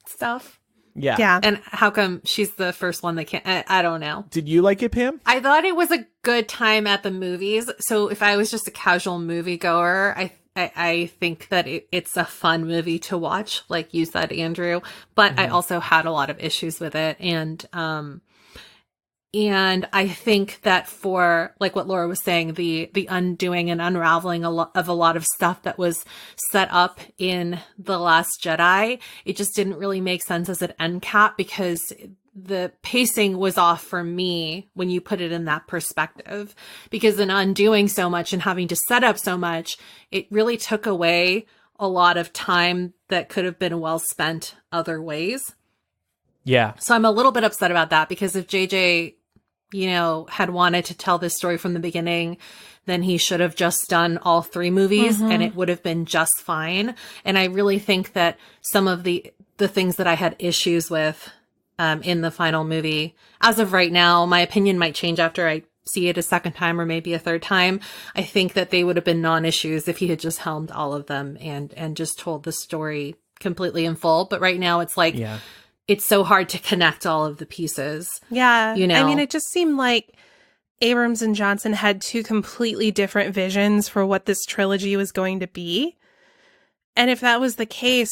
stuff? Yeah. And how come she's the first one that can't? I don't know. Did you like it, Pam? I thought it was a good time at the movies. So if I was just a casual moviegoer, I think that it's a fun movie to watch, like you said, Andrew, but I also had a lot of issues with it. And I think that for, like what Laura was saying, the undoing and unraveling of a lot of stuff that was set up in The Last Jedi, it just didn't really make sense as an end cap, because the pacing was off for me when you put it in that perspective, because in undoing so much and having to set up so much, it really took away a lot of time that could have been well spent other ways. Yeah. So I'm a little bit upset about that, because if JJ, had wanted to tell this story from the beginning, then he should have just done all 3 movies and it would have been just fine. And I really think that some of the things that I had issues with in the final movie, as of right now, my opinion might change after I see it a second time or maybe a third time. I think that they would have been non-issues if he had just helmed all of them and just told the story completely in full. But right now it's like, it's so hard to connect all of the pieces. Yeah. I mean, it just seemed like Abrams and Johnson had 2 completely different visions for what this trilogy was going to be. And if that was the case,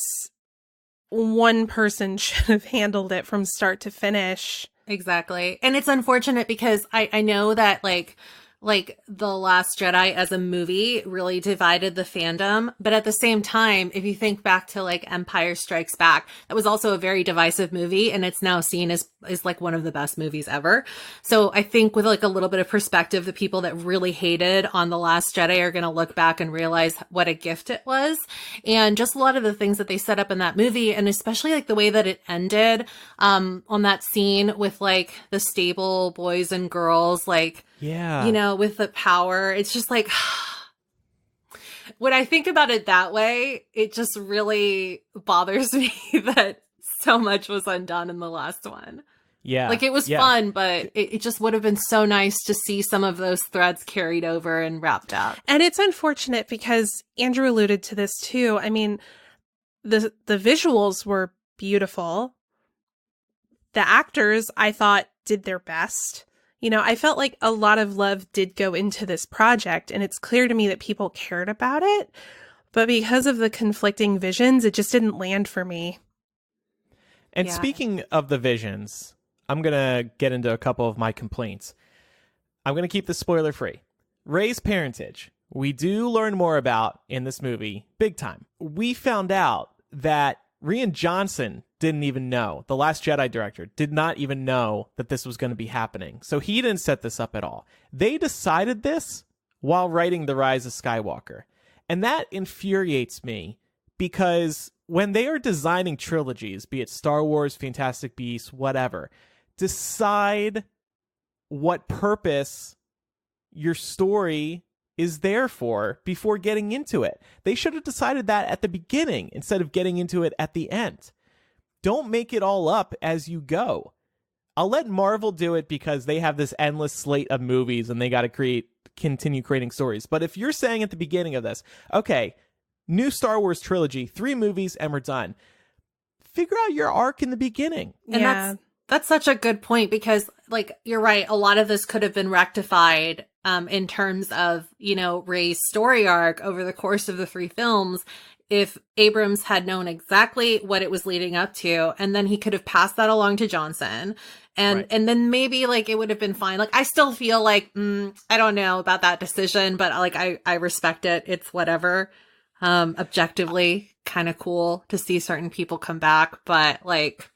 one person should have handled it from start to finish. Exactly. And it's unfortunate because I know that like The Last Jedi as a movie really divided the fandom. But at the same time, if you think back to like Empire Strikes Back, that was also a very divisive movie. And it's now seen as like one of the best movies ever. So I think with like a little bit of perspective, the people that really hated on The Last Jedi are going to look back and realize what a gift it was. And just a lot of the things that they set up in that movie, and especially like the way that it ended on that scene with like the stable boys and girls, like, with the power. It's just like, when I think about it that way, it just really bothers me that so much was undone in the last one. Yeah. Like, it was fun, but it just would have been so nice to see some of those threads carried over and wrapped up. And it's unfortunate because Andrew alluded to this too. I mean, the visuals were beautiful. The actors, I thought, did their best. I felt like a lot of love did go into this project, and it's clear to me that people cared about it. But because of the conflicting visions, it just didn't land for me. And speaking of the visions, I'm going to get into a couple of my complaints. I'm going to keep this spoiler free. Rey's parentage, we do learn more about in this movie, big time. We found out that Rian Johnson didn't even know. The Last Jedi director did not even know that this was going to be happening. So he didn't set this up at all. They decided this while writing The Rise of Skywalker. And that infuriates me because when they are designing trilogies, be it Star Wars, Fantastic Beasts, whatever, decide what purpose your story is there for before getting into it. They should have decided that at the beginning instead of getting into it at the end. Don't make it all up as you go. I'll let Marvel do it because they have this endless slate of movies and they got to continue creating stories. But if you're saying at the beginning of this, okay, new Star Wars trilogy, 3 movies and we're done, figure out your arc in the beginning. And that's such a good point because, like, you're right. A lot of this could have been rectified in terms of, Rey's story arc over the course of the 3 films if Abrams had known exactly what it was leading up to, and then he could have passed that along to Johnson. And then maybe like it would have been fine. Like, I still feel like, I don't know about that decision, but like, I respect it. It's whatever. Objectively kind of cool to see certain people come back, but like.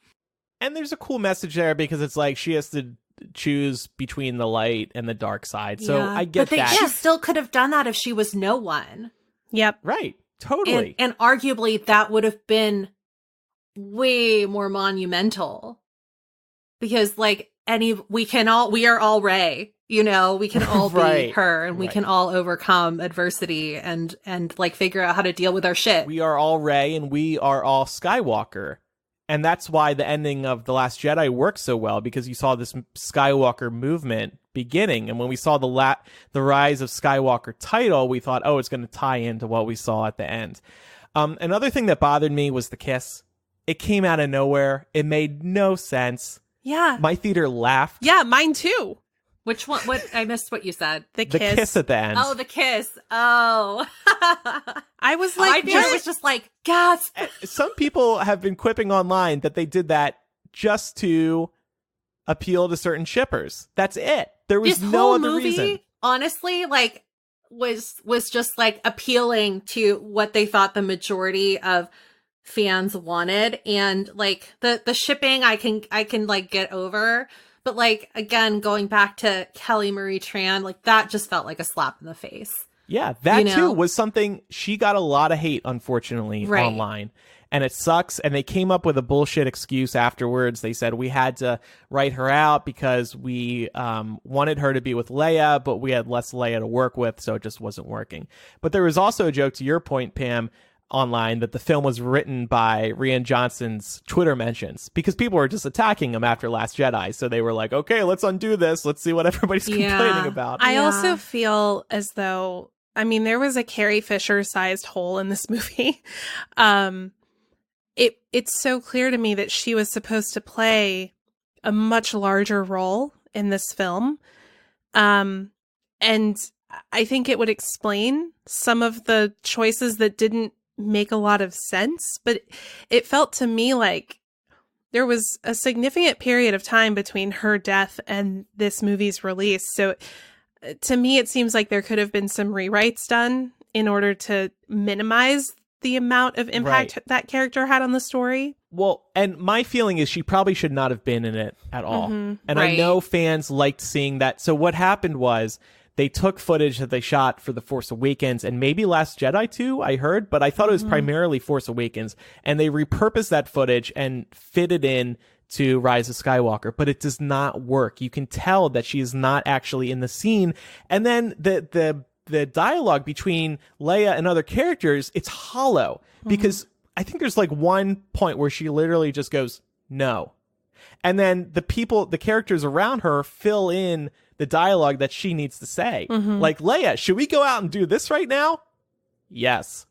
And there's a cool message there because it's like she has to choose between the light and the dark side. So I get that. She still could have done that if she was no one. Yep. Right. Totally. And arguably that would have been way more monumental because like we are all Rey, we can all be her and we can all overcome adversity and like figure out how to deal with our shit. We are all Rey and we are all Skywalker. And that's why the ending of The Last Jedi works so well, because you saw this Skywalker movement beginning. And when we saw the Rise of Skywalker title, we thought, oh, it's going to tie into what we saw at the end. Another thing that bothered me was the kiss. It came out of nowhere. It made no sense. Yeah. My theater laughed. Yeah, mine too. Which one? What? I missed what you said. The The kiss at the end. Oh, the kiss. Oh. I was like, I think it was just like, gasp. Some people have been quipping online that they did that just to appeal to certain shippers. That's it. There was This no whole other movie, reason. honestly, like, was just like appealing to what they thought the majority of fans wanted. And like the shipping I can like get over. But like, again, going back to Kelly Marie Tran, like that just felt like a slap in the face. Yeah, that You know? too was something she got a lot of hate, unfortunately, Right. online. And it sucks. And they came up with a bullshit excuse afterwards. They said we had to write her out because we wanted her to be with Leia, but we had less Leia to work with, so it just wasn't working. But there was also a joke, to your point, Pam, online, that the film was written by Rian Johnson's Twitter mentions because people were just attacking him after Last Jedi. So they were like, okay, let's undo this. Let's see what everybody's complaining about. I Yeah. also feel as though, I mean, there was a Carrie Fisher sized hole in this movie. It's so clear to me that she was supposed to play a much larger role in this film. And I think it would explain some of the choices that didn't make a lot of sense, but it felt to me like there was a significant period of time between her death and this movie's release. So to me, it seems like there could have been some rewrites done in order to minimize the amount of impact Right. that character had on the story. Well, and my feeling is she probably should not have been in it at all. Mhm. And I Right. know fans liked seeing that. So what happened was they took footage that they shot for The Force Awakens and maybe Last Jedi too, I heard, but I thought it was primarily Force Awakens. And they repurposed that footage and fitted in to Rise of Skywalker, but it does not work. You can tell that she is not actually in the scene. And then the dialogue between Leia and other characters, it's hollow because I think there's like one point where she literally just goes, no. And then the characters around her fill in the dialogue that she needs to say. Like, Leia, should we go out and do this right now? Yes.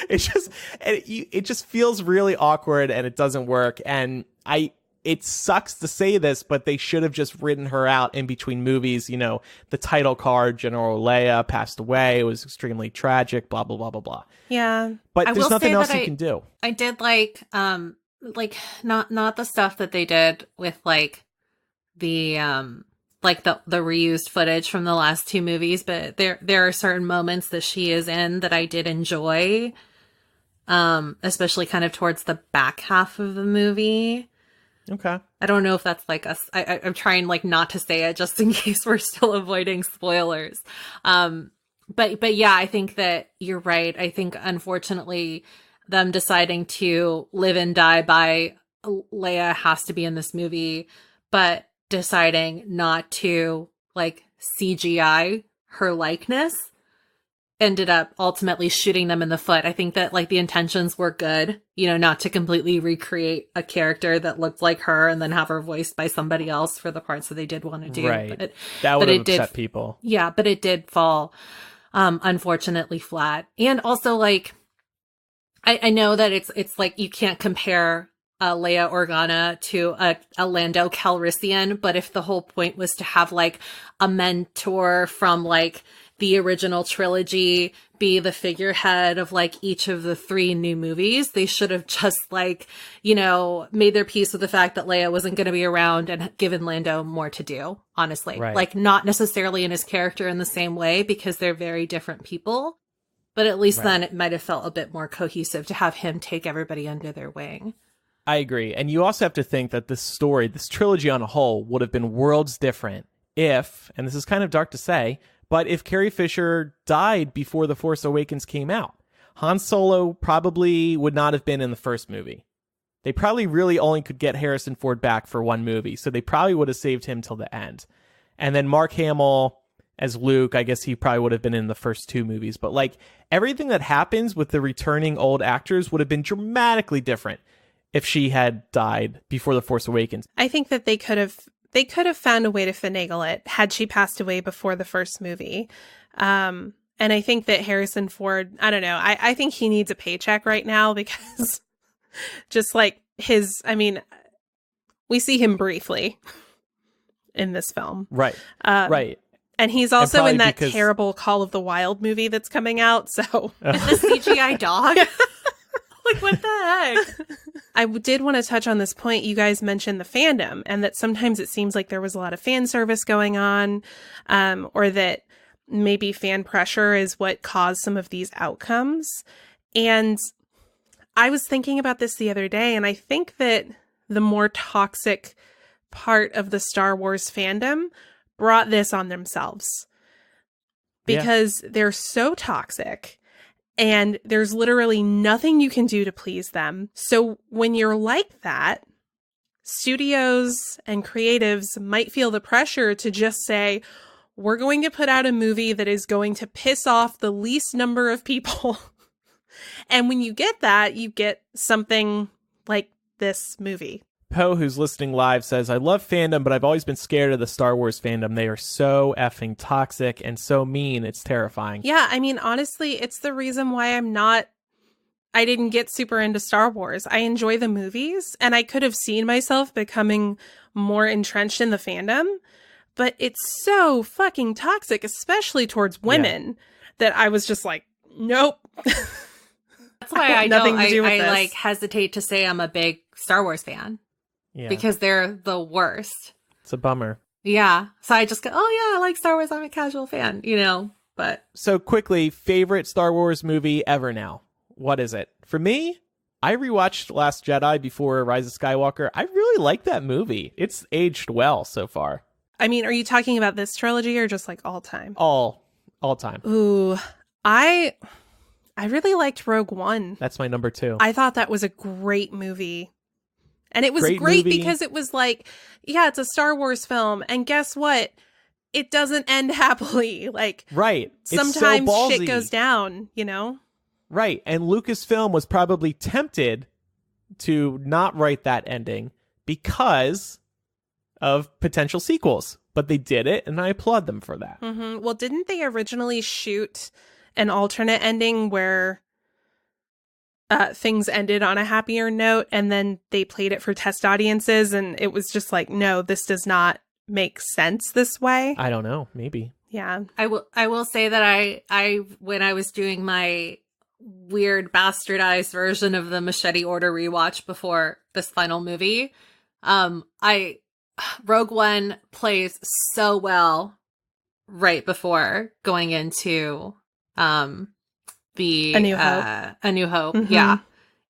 It just feels really awkward and it doesn't work. And it sucks to say this, but they should have just written her out in between movies. You know, the title card, General Leia passed away. It was extremely tragic, blah, blah, blah, blah, blah. Yeah. But I there's will nothing say else that you can do. I did like not the stuff that they did with like the reused footage from the last two movies, but there are certain moments that she is in that I did enjoy, especially kind of towards the back half of the movie. Okay. I don't know if that's like I'm trying like not to say it just in case we're still avoiding spoilers. But yeah, I think that you're right. I think unfortunately them deciding to live and die by Leia has to be in this movie, but deciding not to like CGI her likeness ended up ultimately shooting them in the foot. I think that like the intentions were good, you know, not to completely recreate a character that looked like her and then have her voiced by somebody else for the parts that they did want to do. Right. But That would but have it did- upset people. yeah, but it did fall unfortunately flat. And also like I know that it's like you can't compare Leia Organa to a Lando Calrissian, but if the whole point was to have like a mentor from like the original trilogy be the figurehead of like each of the three new movies, they should have just like, you know, made their peace with the fact that Leia wasn't going to be around and given Lando more to do, honestly. Right. Like not necessarily in his character in the same way because they're very different people, but at least then it might have felt a bit more cohesive to have him take everybody under their wing. I agree. And you also have to think that this story, this trilogy on a whole, would have been worlds different if, and this is kind of dark to say, but if Carrie Fisher died before The Force Awakens came out. Han Solo probably would not have been in the first movie. They probably really only could get Harrison Ford back for one movie, so they probably would have saved him till the end. And then Mark Hamill as Luke, I guess he probably would have been in the first two movies. But like everything that happens with the returning old actors would have been dramatically different if she had died before The Force Awakens. I think that they could have found a way to finagle it had she passed away before the first movie. And I think that Harrison Ford, I don't know, I think he needs a paycheck right now because just like we see him briefly in this film. Right. Right. And he's also in that because... terrible Call of the Wild movie that's coming out. So the CGI dog. Like, what the heck? I did want to touch on this point. You guys mentioned the fandom, and that sometimes it seems like there was a lot of fan service going on, or that maybe fan pressure is what caused some of these outcomes. And I was thinking about this the other day, and I think that the more toxic part of the Star Wars fandom brought this on themselves. Because they're so toxic. And there's literally nothing you can do to please them. So when you're like that, studios and creatives might feel the pressure to just say, we're going to put out a movie that is going to piss off the least number of people. And when you get that, you get something like this movie. Poe, who's listening live, says, I love fandom, but I've always been scared of the Star Wars fandom. They are so effing toxic and so mean. It's terrifying. Yeah, I mean, honestly, it's the reason why I didn't get super into Star Wars. I enjoy the movies, and I could have seen myself becoming more entrenched in the fandom, but it's so fucking toxic, especially towards women, that I was just like, nope. That's why I like hesitate to say I'm a big Star Wars fan. Yeah. Because they're the worst. It's a bummer. Yeah. So I just go, oh yeah, I like Star Wars. I'm a casual fan, but. So quickly, favorite Star Wars movie ever now. What is it? For me, I rewatched Last Jedi before Rise of Skywalker. I really like that movie. It's aged well so far. I mean, are you talking about this trilogy or just like all time? All time. Ooh, I really liked Rogue One. That's my number 2. I thought that was a great movie. And it was great because it was like, yeah, it's a Star Wars film. And guess what? It doesn't end happily. Like, right. Sometimes so shit goes down, Right. And Lucasfilm was probably tempted to not write that ending because of potential sequels. But they did it, and I applaud them for that. Mm-hmm. Well, didn't they originally shoot an alternate ending where things ended on a happier note, and then they played it for test audiences, and it was just like, no, this does not make sense this way? I don't know. Maybe. Yeah. I will say that I when I was doing my weird bastardized version of the Machete Order rewatch before this final movie, Rogue One plays so well right before going into A New Hope. A New Hope. Mm-hmm. Yeah.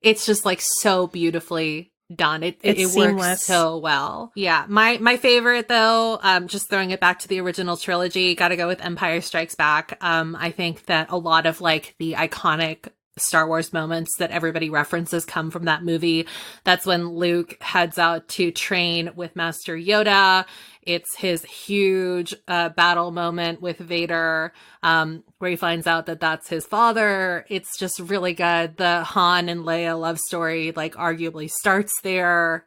It's just like so beautifully done. It works so well. Yeah. My favorite though, just throwing it back to the original trilogy, gotta go with Empire Strikes Back. I think that a lot of like the iconic Star Wars moments that everybody references come from that movie. That's when Luke heads out to train with Master Yoda. It's his huge battle moment with Vader, where he finds out that that's his father. It's just really good. The Han and Leia love story, like, arguably starts there.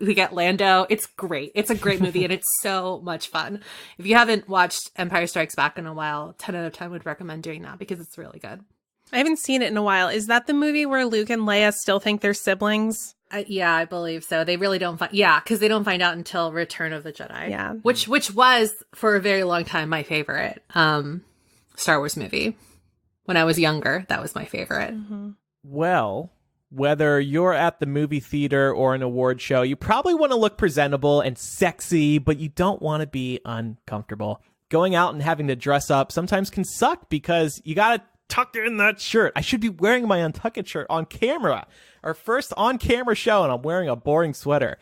We get Lando. It's great. It's a great movie, and it's so much fun. If you haven't watched Empire Strikes Back in a while, 10 out of 10 would recommend doing that because it's really good. I haven't seen it in a while. Is that the movie where Luke and Leia still think they're siblings? Yeah, I believe so. They really don't find, because they don't find out until Return of the Jedi. Yeah. Which was, for a very long time, my favorite Star Wars movie. When I was younger, that was my favorite. Mm-hmm. Well, whether you're at the movie theater or an award show, you probably want to look presentable and sexy, but you don't want to be uncomfortable. Going out and having to dress up sometimes can suck because you got to tuck in that shirt. I should be wearing my Untuck It shirt on camera. Our first on-camera show, and I'm wearing a boring sweater.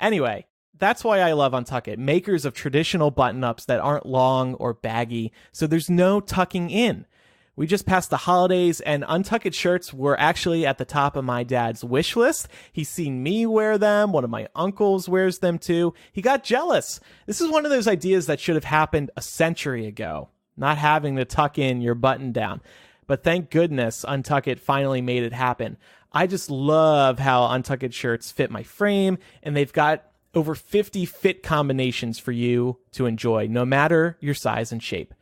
Anyway, that's why I love Untuck It. Makers of traditional button-ups that aren't long or baggy, so there's no tucking in. We just passed the holidays, and Untuck It shirts were actually at the top of my dad's wish list. He's seen me wear them. One of my uncles wears them too. He got jealous. This is one of those ideas that should have happened a century ago. Not having to tuck in your button down. But thank goodness Untuck It finally made it happen. I just love how Untuck It shirts fit my frame, and they've got over 50 fit combinations for you to enjoy, no matter your size and shape.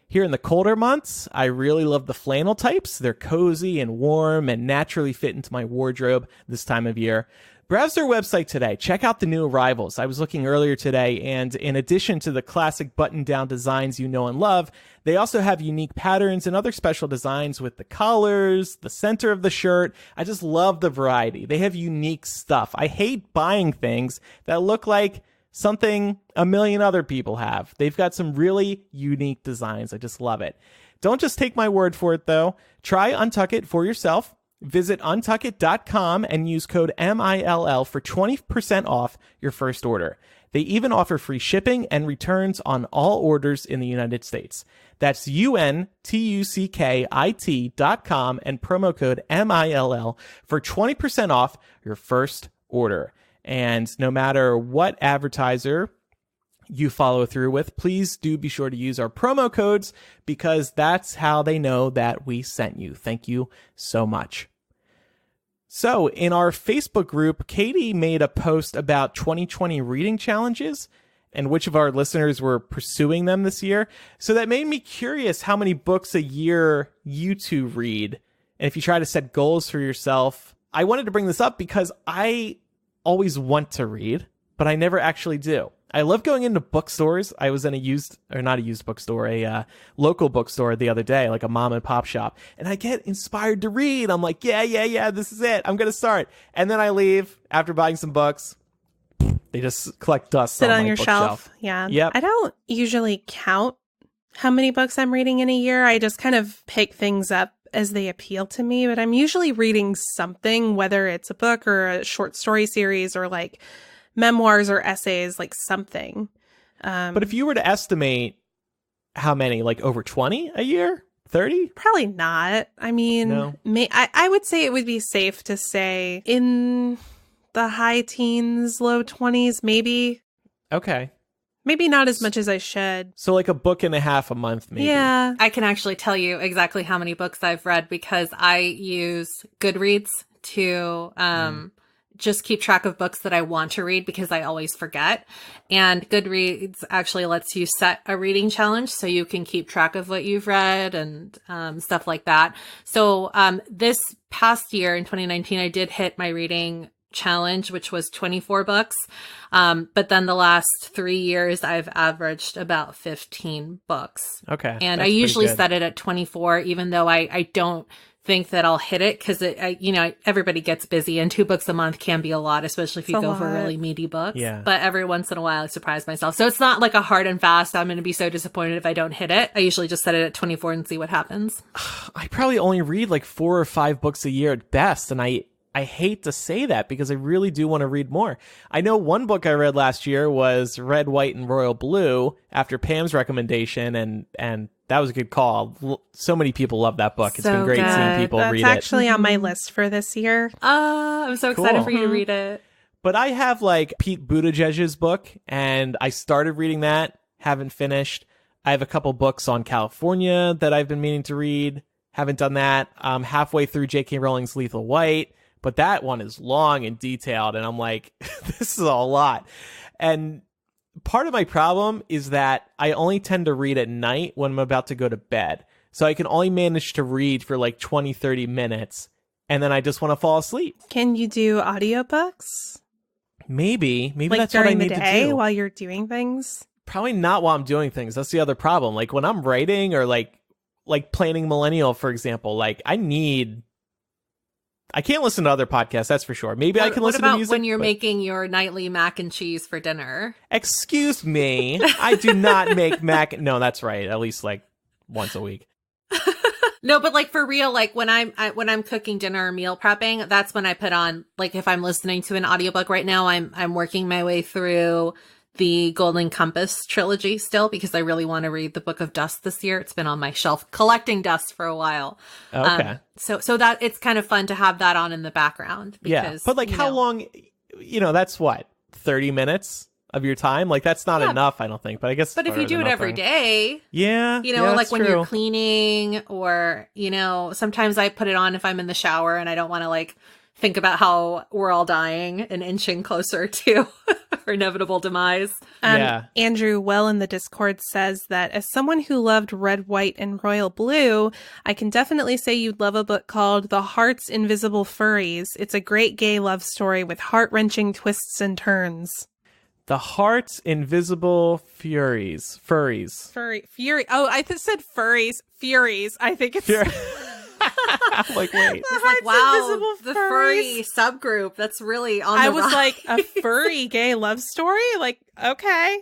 Here in the colder months, I really love the flannel types. They're cozy and warm and naturally fit into my wardrobe this time of year. Browse their website today. Check out the new arrivals. I was looking earlier today, and in addition to the classic button-down designs you know and love, they also have unique patterns and other special designs with the collars, the center of the shirt. I just love the variety. They have unique stuff. I hate buying things that look like something a million other people have. They've got some really unique designs. I just love it. Don't just take my word for it, though. Try Untuck It for yourself. Visit untuckit.com and use code MILL for 20% off your first order. They even offer free shipping and returns on all orders in the United States. That's untuckit.com and promo code MILL for 20% off your first order. And no matter what advertiser you follow through with, please do be sure to use our promo codes because that's how they know that we sent you. Thank you so much. So in our Facebook group, Katie made a post about 2020 reading challenges and which of our listeners were pursuing them this year. So that made me curious how many books a year you two read. And if you try to set goals for yourself, I wanted to bring this up because I always want to read, but I never actually do. I love going into bookstores. I was in a local bookstore the other day, like a mom and pop shop, and I get inspired to read. I'm like, yeah, this is it. I'm going to start. And then I leave after buying some books. They just collect dust. Sit on my your bookshelf. shelf. Yeah. Yep. I don't usually count how many books I'm reading in a year. I just kind of pick things up as they appeal to me, but I'm usually reading something, whether it's a book or a short story series or like memoirs or essays, like something. But if you were to estimate how many, like over 20 a year, 30? Probably not. I mean, No. I would say it would be safe to say in the high teens, low 20s, maybe. Okay. Maybe not as much as I should. So like a book and a half a month, maybe. Yeah. I can actually tell you exactly how many books I've read because I use Goodreads to just keep track of books that I want to read because I always forget. And Goodreads actually lets you set a reading challenge so you can keep track of what you've read and stuff like that. So this past year in 2019, I did hit my reading challenge, which was 24 books. But then the last 3 years, I've averaged about 15 books. Okay. And I that's usually pretty good. set it at 24, even though I don't think that I'll hit it because everybody gets busy and 2 books a month can be a lot, especially if you go for really meaty books. Yeah. But every once in a while I surprise myself. So it's not like a hard and fast, I'm going to be so disappointed if I don't hit it. I usually just set it at 24 and see what happens. I probably only read like 4 or 5 books a year at best. And I hate to say that because I really do want to read more. I know one book I read last year was Red, White, and Royal Blue after Pam's recommendation, and that was a good call. So many people love that book. It's So been great good. seeing people That's read actually it. on my list for this year. I'm so excited Cool. for you to read it. But I have like Pete Buttigieg's book, and I started reading that, haven't finished. I have a couple books on California that I've been meaning to read, haven't done that. I'm halfway through J.K. Rowling's Lethal White. But that one is long and detailed, and I'm like, this is a lot. And part of my problem is that I only tend to read at night when I'm about to go to bed. So I can only manage to read for like 20, 30 minutes, and then I just want to fall asleep. Can you do audiobooks? Maybe Like that's what I during the need to day do. while you're doing things? Probably not while I'm doing things. That's the other problem. Like when I'm writing or like planning Millennial, for example, like I can't listen to other podcasts, that's for sure. Maybe I can listen to What about music. when you're but- making your nightly mac and cheese for dinner? Excuse me. I do not make mac. No, that's right. At least like once a week. No, but like for real, like when I'm cooking dinner or meal prepping, that's when I put on, like if I'm listening to an audiobook right now, I'm working my way through the Golden Compass trilogy still because I really want to read the Book of Dust this year. It's been on my shelf collecting dust for a while. Okay. So that it's kind of fun to have that on in the background. Because, Yeah. But like how long, that's what, 30 minutes of your time? Like that's not enough, I don't think. But I guess. But if you do it every day, Yeah. like that's when true. you're cleaning or, sometimes I put it on if I'm in the shower and I don't want to like think about how we're all dying and inching closer to Her inevitable demise. Yeah. Andrew Well in the Discord says that as someone who loved Red, White, and Royal Blue, I can definitely say you'd love a book called The Heart's Invisible Furries. It's a great gay love story with heart-wrenching twists and turns. The Heart's Invisible Furries. Fury. Oh, I said furries. Furies. I think it's... I'm like, wait. It's like, wow, Invisible the Furries. furry subgroup. That's really on the I was rise. like, a furry gay love story? Like, okay.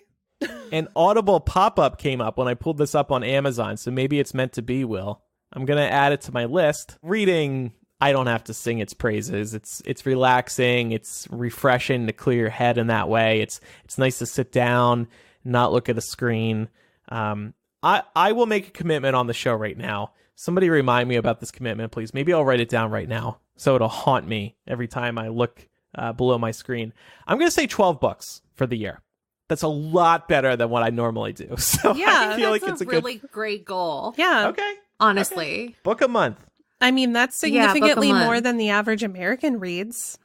An Audible pop-up came up when I pulled this up on Amazon, so maybe it's meant to be, Will. I'm going to add it to my list. Reading, I don't have to sing its praises. It's relaxing. It's refreshing to clear your head in that way. It's nice to sit down, not look at a screen. I will make a commitment on the show right now. Somebody remind me about this commitment, please. Maybe I'll write it down right now so it'll haunt me every time I look below my screen. I'm going to say 12 books for the year. That's a lot better than what I normally do. So yeah, I feel that's like it's a really good... great goal. Yeah. Okay. Honestly. Okay. Book a month. I mean, that's Yeah, book a significantly month. more than the average American reads,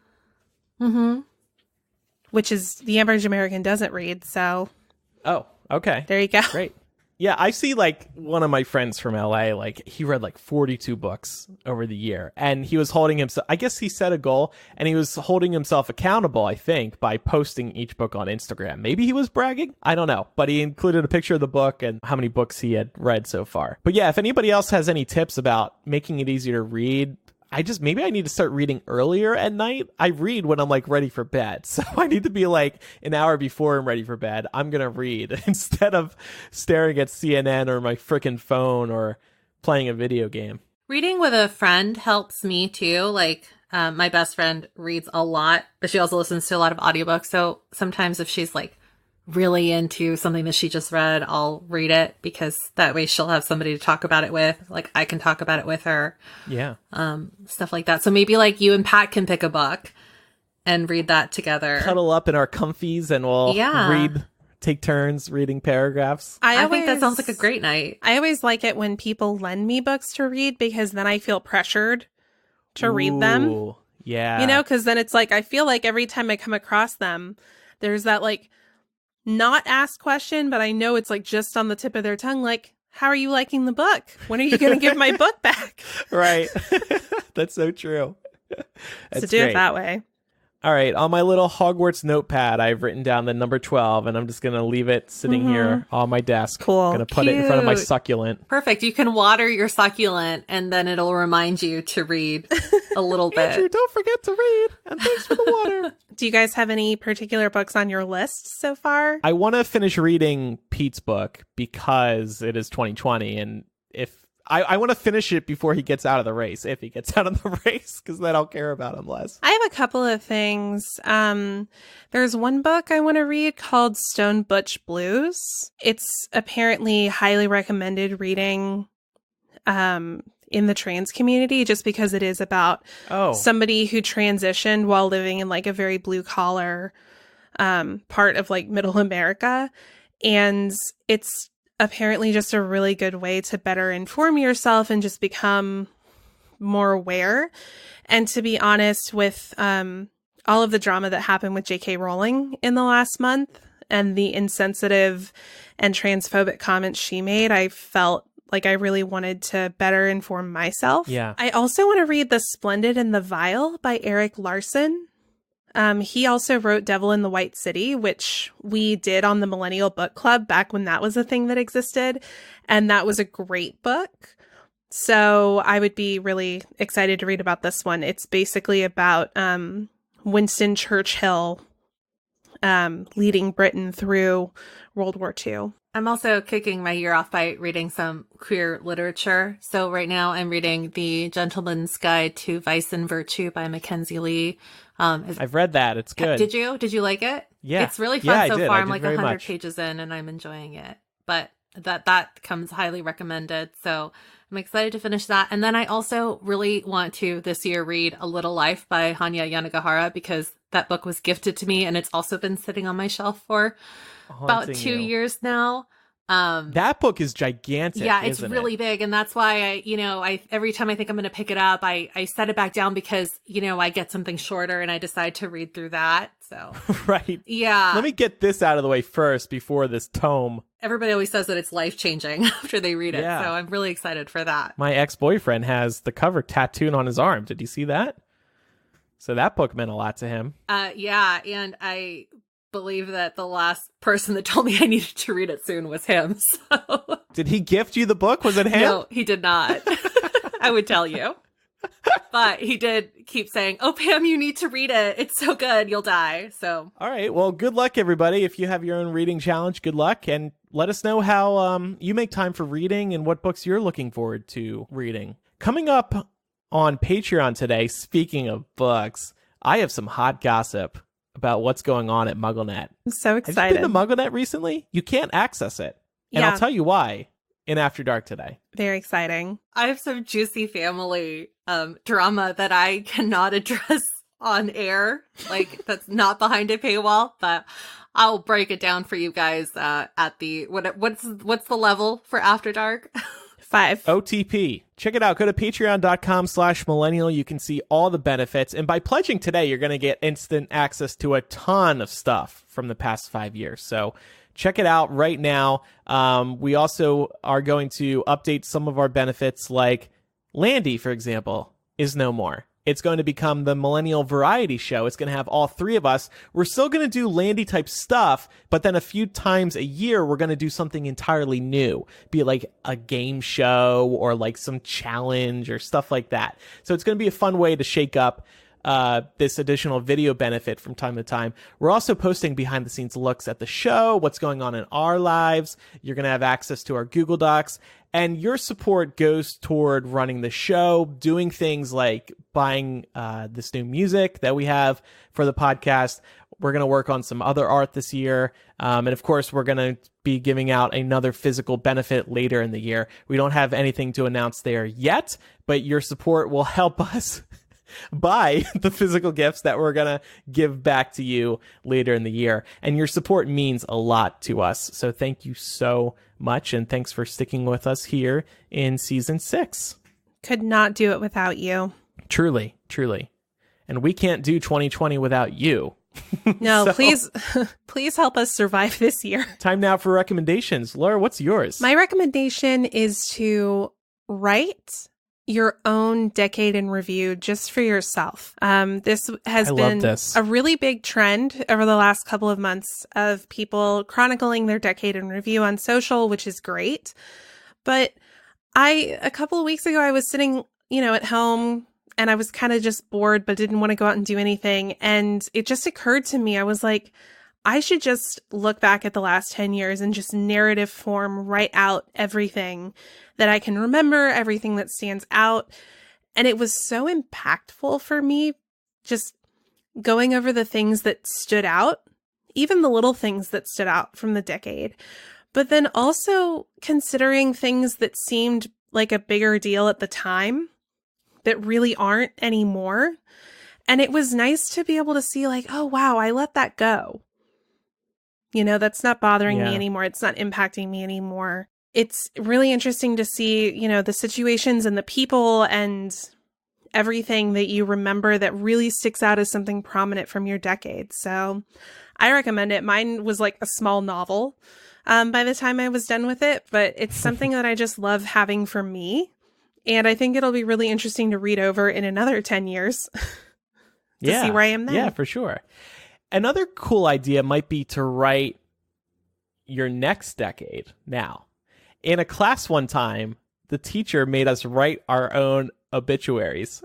Mm-hmm. which is the average American doesn't read. So Oh, okay. there you go. Great. Yeah, I see like one of my friends from LA, like he read like 42 books over the year, and he was holding himself, I guess he set a goal and he was holding himself accountable, I think, by posting each book on Instagram. Maybe he was bragging. I don't know, but he included a picture of the book and how many books he had read so far. But yeah, if anybody else has any tips about making it easier to read, maybe I need to start reading earlier at night. I read when I'm like ready for bed. So I need to be like an hour before I'm ready for bed. I'm going to read instead of staring at CNN or my freaking phone or playing a video game. Reading with a friend helps me too. Like, my best friend reads a lot, but she also listens to a lot of audiobooks. So sometimes if she's like really into something that she just read, I'll read it because that way she'll have somebody to talk about it with. Like I can talk about it with her. Yeah. Stuff like that. So maybe like you and Pat can pick a book and read that together. Cuddle up in our comfies and we'll take turns reading paragraphs. I think that sounds like a great night. I always like it when people lend me books to read because then I feel pressured to read them. Ooh, yeah. You know, because then it's like I feel like every time I come across them, there's that like not asked question, but I know it's like just on the tip of their tongue. Like, how are you liking the book? When are you going to give my book back? Right. That's so true. So do it that way. All right. On my little Hogwarts notepad, I've written down the number 12, and I'm just going to leave it sitting here on my desk. Cool. I'm going to put it in front of my Cute. succulent. Perfect. You can water your succulent and then it'll remind you to read a little bit. Andrew, don't forget to read. And thanks for the water. Do you guys have any particular books on your list so far? I want to finish reading Pete's book because it is 2020, and if I want to finish it before he gets out of the race, if he gets out of the race, because then I'll care about him less. I have a couple of things. There's one book I want to read called Stone Butch Blues. It's apparently highly recommended reading in the trans community just because it is about somebody who transitioned while living in like a very blue collar part of like middle America. And it's apparently just a really good way to better inform yourself and just become more aware. And to be honest, with all of the drama that happened with J.K. Rowling in the last month and the insensitive and transphobic comments she made, I felt like I really wanted to better inform myself. Yeah. I also want to read The Splendid and the Vile by Eric Larson. He also wrote Devil in the White City, which we did on the Millennial Book Club back when that was a thing that existed. And that was a great book. So I would be really excited to read about this one. It's basically about Winston Churchill leading Britain through World War II. I'm also kicking my year off by reading some queer literature. So right now I'm reading The Gentleman's Guide to Vice and Virtue by Mackenzie Lee. I've read that. It's good. Did you? Did you like it? Yeah. It's really Yeah, fun I so did. far. I I'm did like very 100 much. pages in and I'm enjoying it. But that comes highly recommended. So I'm excited to finish that. And then I also really want to this year read A Little Life by Hanya Yanagihara because that book was gifted to me and it's also been sitting on my shelf for about 2 years now. That book is gigantic. Yeah, it's isn't really it? big. And that's why I every time I think I'm going to pick it up, I set it back down because, I get something shorter and I decide to read through that. So, Right. yeah. Let me get this out of the way first before this tome. Everybody always says that it's life-changing after they read it. Yeah. So I'm really excited for that. My ex-boyfriend has the cover tattooed on his arm. Did you see that? So that book meant a lot to him. Yeah. And I believe that the last person that told me I needed to read it soon was him. So Did he gift you the book? Was it him? no, he did not. I would tell you. But he did keep saying, "Oh, Pam, you need to read it. It's so good. You'll die." So, All right. Well, good luck, everybody. If you have your own reading challenge, good luck. And let us know how you make time for reading and what books you're looking forward to reading. Coming up on Patreon today, speaking of books, I have some hot gossip about what's going on at MuggleNet. I'm so Have excited. you been to MuggleNet recently? You can't access it. And Yeah. I'll tell you why in After Dark today. Very exciting. I have some juicy family drama that I cannot address on air. Like, that's not behind a paywall, but I'll break it down for you guys at the what's the level for After Dark? 5. OTP. Check it out. Go to patreon.com/millennial. You can see all the benefits. And by pledging today, you're going to get instant access to a ton of stuff from the past 5 years. So check it out right now. We also are going to update some of our benefits, like Landy, for example, is no more. It's going to become the Millennial Variety Show. It's going to have all three of us. We're still going to do Landy type stuff, but then a few times a year, we're going to do something entirely new, be it like a game show or like some challenge or stuff like that. So it's going to be a fun way to shake up this additional video benefit from time to time. We're also posting behind the scenes looks at the show, what's going on in our lives. You're going to have access to our Google Docs, and your support goes toward running the show, doing things like buying this new music that we have for the podcast. We're going to work on some other art this year. And of course, we're going to be giving out another physical benefit later in the year. We don't have anything to announce there yet, but your support will help us buy the physical gifts that we're going to give back to you later in the year. And your support means a lot to us. So thank you so much. And thanks for sticking with us here in season 6. Could not do it without you. Truly, truly. And we can't do 2020 without you. No, So- please help us survive this year. Time now for recommendations. Laura, what's yours? My recommendation is to write your own decade in review just for yourself. This has I love been this. a really big trend over the last couple of months of people chronicling their decade in review on social, which is great. But a couple of weeks ago, I was sitting, at home and I was kind of just bored, but didn't want to go out and do anything. And it just occurred to me, I was like, I should just look back at the last 10 years and just narrative form, write out everything that I can remember, everything that stands out. And it was so impactful for me, just going over the things that stood out, even the little things that stood out from the decade, but then also considering things that seemed like a bigger deal at the time that really aren't anymore. And it was nice to be able to see like, oh, wow, I let that go. That's not bothering me anymore. It's not impacting me anymore. It's really interesting to see, the situations and the people and everything that you remember that really sticks out as something prominent from your decade. So I recommend it. Mine was like a small novel by the time I was done with it, but it's something that I just love having for me. And I think it'll be really interesting to read over in another 10 years to see where I am then. Yeah, for sure. Another cool idea might be to write your next decade now. In a class one time, the teacher made us write our own obituaries.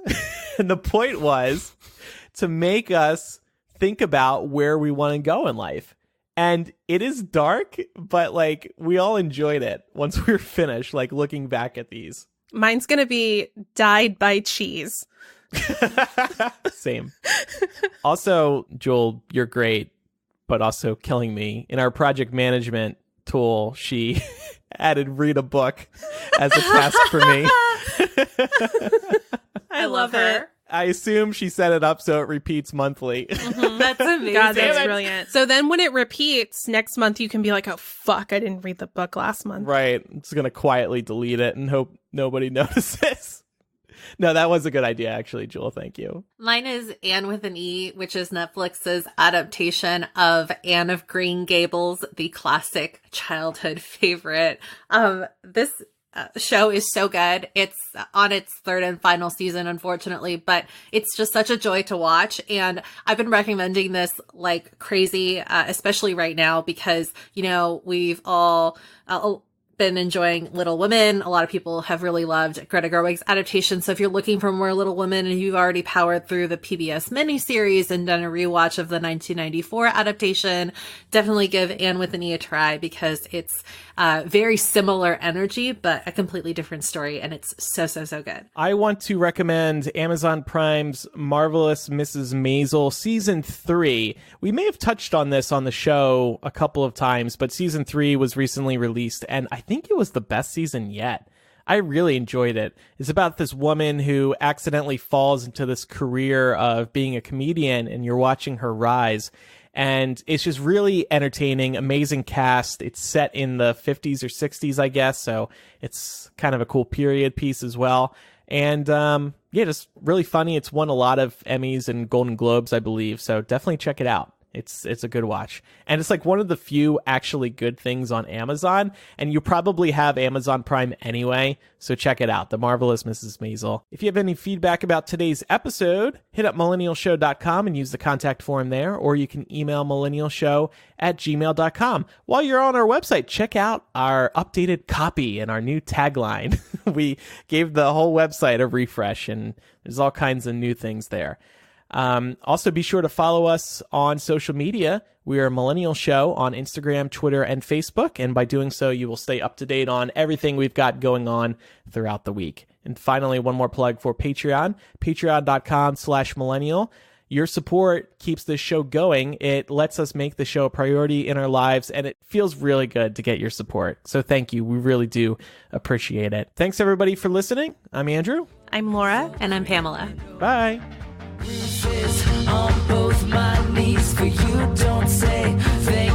And the point was to make us think about where we want to go in life. And it is dark, but we all enjoyed it once we were finished, looking back at these. Mine's going to be died by cheese. Same. Also, Joel, you're great, but also killing me. In our project management tool, she added read a book as a task for me. I love her. I assume she set it up so it repeats monthly. That's amazing. God, that's brilliant. So then when it repeats next month, you can be like, oh, fuck, I didn't read the book last month. Right. It's going to quietly delete it and hope nobody notices. No, that was a good idea, actually, Jewel. Thank you. Mine is Anne with an E, which is Netflix's adaptation of Anne of Green Gables, the classic childhood favorite. This show is so good. It's on its third and final season, unfortunately, but it's just such a joy to watch. And I've been recommending this like crazy, especially right now because, you know, we've all been enjoying Little Women. A lot of people have really loved Greta Gerwig's adaptation. So if you're looking for more Little Women and you've already powered through the PBS miniseries and done a rewatch of the 1994 adaptation, definitely give Anne with an E a try because it's very similar energy, but a completely different story. And it's so good. I want to recommend Amazon Prime's Marvelous Mrs. Maisel Season 3. We may have touched on this on the show a couple of times, but Season 3 was recently released, and I think it was the best season yet. I really enjoyed it. It's about this woman who accidentally falls into this career of being a comedian, and you're watching her rise. And it's just really entertaining, amazing cast. It's set in the 50s or 60s, I guess, so it's kind of a cool period piece as well. And yeah, just really funny. It's won a lot of Emmys and Golden Globes, I believe, so definitely check it out. It's a good watch. And it's like one of the few actually good things on Amazon. And you probably have Amazon Prime anyway. So check it out. The Marvelous Mrs. Maisel. If you have any feedback about today's episode, hit up millennialshow.com and use the contact form there. Or you can email millennialshow@gmail.com. While you're on our website, check out our updated copy and our new tagline. We gave the whole website a refresh and there's all kinds of new things there. Also, be sure to follow us on social media. We are Millennial Show on Instagram, Twitter, and Facebook. And by doing so, you will stay up to date on everything we've got going on throughout the week. And finally, one more plug for Patreon, patreon.com/millennial. Your support keeps this show going. It lets us make the show a priority in our lives, and it feels really good to get your support. So thank you. We really do appreciate it. Thanks, everybody, for listening. I'm Andrew. I'm Laura. And I'm Pamela. Bye. On both my knees for you, don't say thank